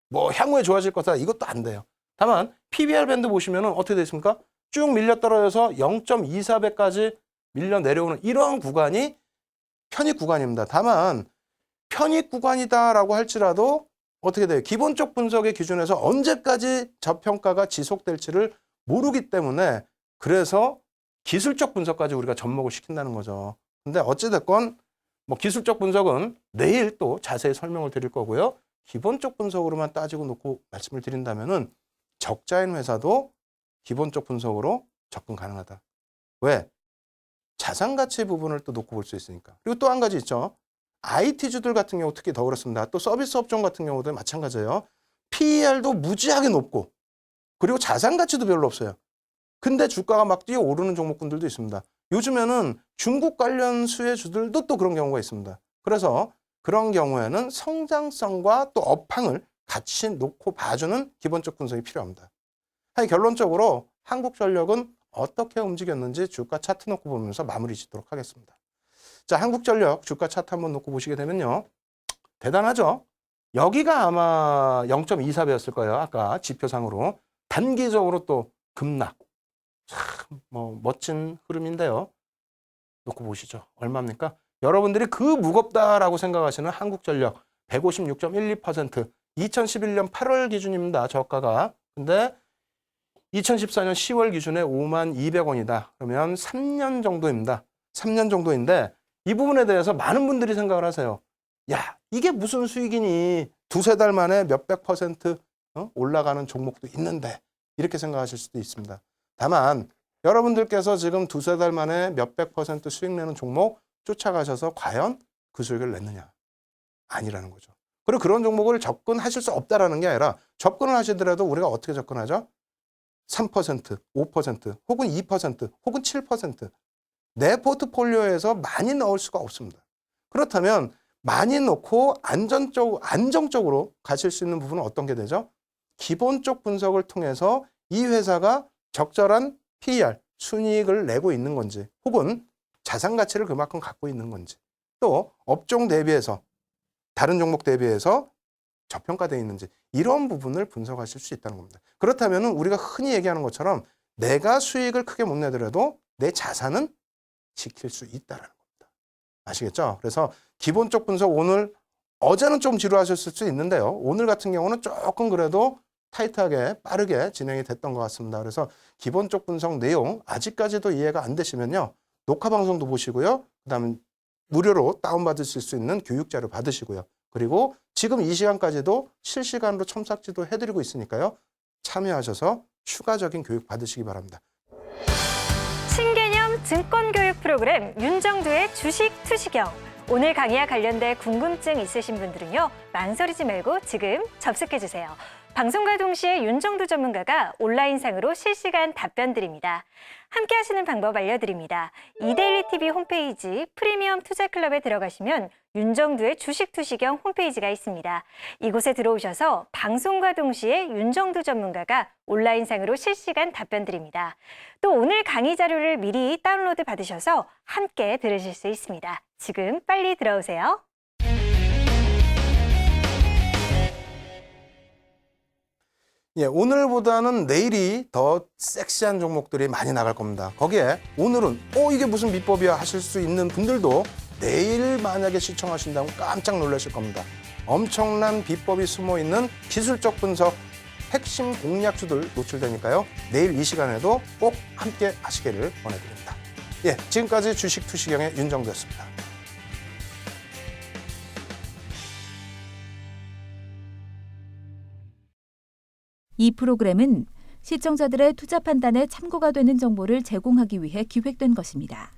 뭐 향후에 좋아질 거다 이것도 안 돼요. 다만 PBR 밴드 보시면 어떻게 되어 있습니까? 쭉 밀려 떨어져서 0.24배까지 밀려 내려오는 이러한 구간이 편입 구간입니다. 다만 편입 구간이다라고 할지라도 어떻게 돼요? 기본적 분석의 기준에서 언제까지 저평가가 지속될지를 모르기 때문에 그래서 기술적 분석까지 우리가 접목을 시킨다는 거죠. 근데 어찌됐건 뭐 기술적 분석은 내일 또 자세히 설명을 드릴 거고요. 기본적 분석으로만 따지고 놓고 말씀을 드린다면은 적자인 회사도 기본적 분석으로 접근 가능하다. 왜? 자산 가치 부분을 또 놓고 볼 수 있으니까. 그리고 또 한 가지 있죠. IT주들 같은 경우 특히 더 그렇습니다. 또 서비스 업종 같은 경우도 마찬가지예요. PER도 무지하게 높고 그리고 자산 가치도 별로 없어요. 근데 주가가 막 뛰어오르는 종목군들도 있습니다. 요즘에는 중국 관련 수혜주들도 또 그런 경우가 있습니다. 그래서 그런 경우에는 성장성과 또 업황을 같이 놓고 봐주는 기본적 분석이 필요합니다. 결론적으로 한국전력은 어떻게 움직였는지 주가 차트 놓고 보면서 마무리 짓도록 하겠습니다. 자, 한국전력 주가 차트 한번 놓고 보시게 되면요. 대단하죠? 여기가 아마 0.24배였을 거예요. 아까 지표상으로. 단기적으로 또 급락. 참, 멋진 흐름인데요. 놓고 보시죠. 얼마입니까? 여러분들이 그 무겁다라고 생각하시는 한국전력 156.12%, 2011년 8월 기준입니다. 저가가. 근데 2014년 10월 기준에 52,200원이다. 그러면 3년 정도입니다. 3년 정도인데 이 부분에 대해서 많은 분들이 생각을 하세요. 야, 이게 무슨 수익이니? 두세 달 만에 몇백 퍼센트 올라가는 종목도 있는데 이렇게 생각하실 수도 있습니다. 다만 여러분들께서 지금 두세 달 만에 몇백 퍼센트 수익 내는 종목 쫓아가셔서 과연 그 수익을 냈느냐? 아니라는 거죠. 그리고 그런 종목을 접근하실 수 없다라는 게 아니라 접근을 하시더라도 우리가 어떻게 접근하죠? 3%, 5%, 혹은 2%, 혹은 7%. 내 포트폴리오에서 많이 넣을 수가 없습니다. 그렇다면 많이 넣고 안정적으로 가실 수 있는 부분은 어떤 게 되죠? 기본적 분석을 통해서 이 회사가 적절한 PER, 순이익을 내고 있는 건지, 혹은 자산 가치를 그만큼 갖고 있는 건지, 또 업종 대비해서 다른 종목 대비해서 저평가되어 있는지 이런 부분을 분석하실 수 있다는 겁니다. 그렇다면 우리가 흔히 얘기하는 것처럼 내가 수익을 크게 못 내더라도 내 자산은 지킬 수 있다는 겁니다. 아시겠죠? 그래서 기본적 분석 어제는 좀 지루하셨을 수 있는데요. 오늘 같은 경우는 조금 그래도 타이트하게 빠르게 진행이 됐던 것 같습니다. 그래서 기본적 분석 내용 아직까지도 이해가 안 되시면요. 녹화 방송도 보시고요. 그다음에 무료로 다운받으실 수 있는 교육자료 받으시고요. 그리고 지금 이 시간까지도 실시간으로 첨삭지도 해드리고 있으니까요. 참여하셔서 추가적인 교육 받으시기 바랍니다. 신개념 증권교육 프로그램 윤정두의 주식 투시경. 오늘 강의와 관련된 궁금증 있으신 분들은요. 망설이지 말고 지금 접속해주세요. 방송과 동시에 윤정두 전문가가 온라인상으로 실시간 답변 드립니다. 함께 하시는 방법 알려드립니다. 이데일리TV 홈페이지 프리미엄 투자클럽에 들어가시면 윤정두의 주식 투시경 홈페이지가 있습니다. 이곳에 들어오셔서 방송과 동시에 윤정두 전문가가 온라인상으로 실시간 답변 드립니다. 또 오늘 강의 자료를 미리 다운로드 받으셔서 함께 들으실 수 있습니다. 지금 빨리 들어오세요. 예, 오늘보다는 내일이 더 섹시한 종목들이 많이 나갈 겁니다. 거기에 오늘은 이게 무슨 비법이야 하실 수 있는 분들도 내일 만약에 시청하신다면 깜짝 놀라실 겁니다. 엄청난 비법이 숨어있는 기술적 분석, 핵심 공략주들 노출되니까요. 내일 이 시간에도 꼭 함께 하시기를 권해드립니다. 예, 지금까지 주식 투시경의 윤정두였습니다. 이 프로그램은 시청자들의 투자 판단에 참고가 되는 정보를 제공하기 위해 기획된 것입니다.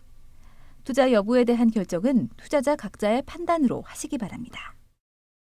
투자 여부에 대한 결정은 투자자 각자의 판단으로 하시기 바랍니다.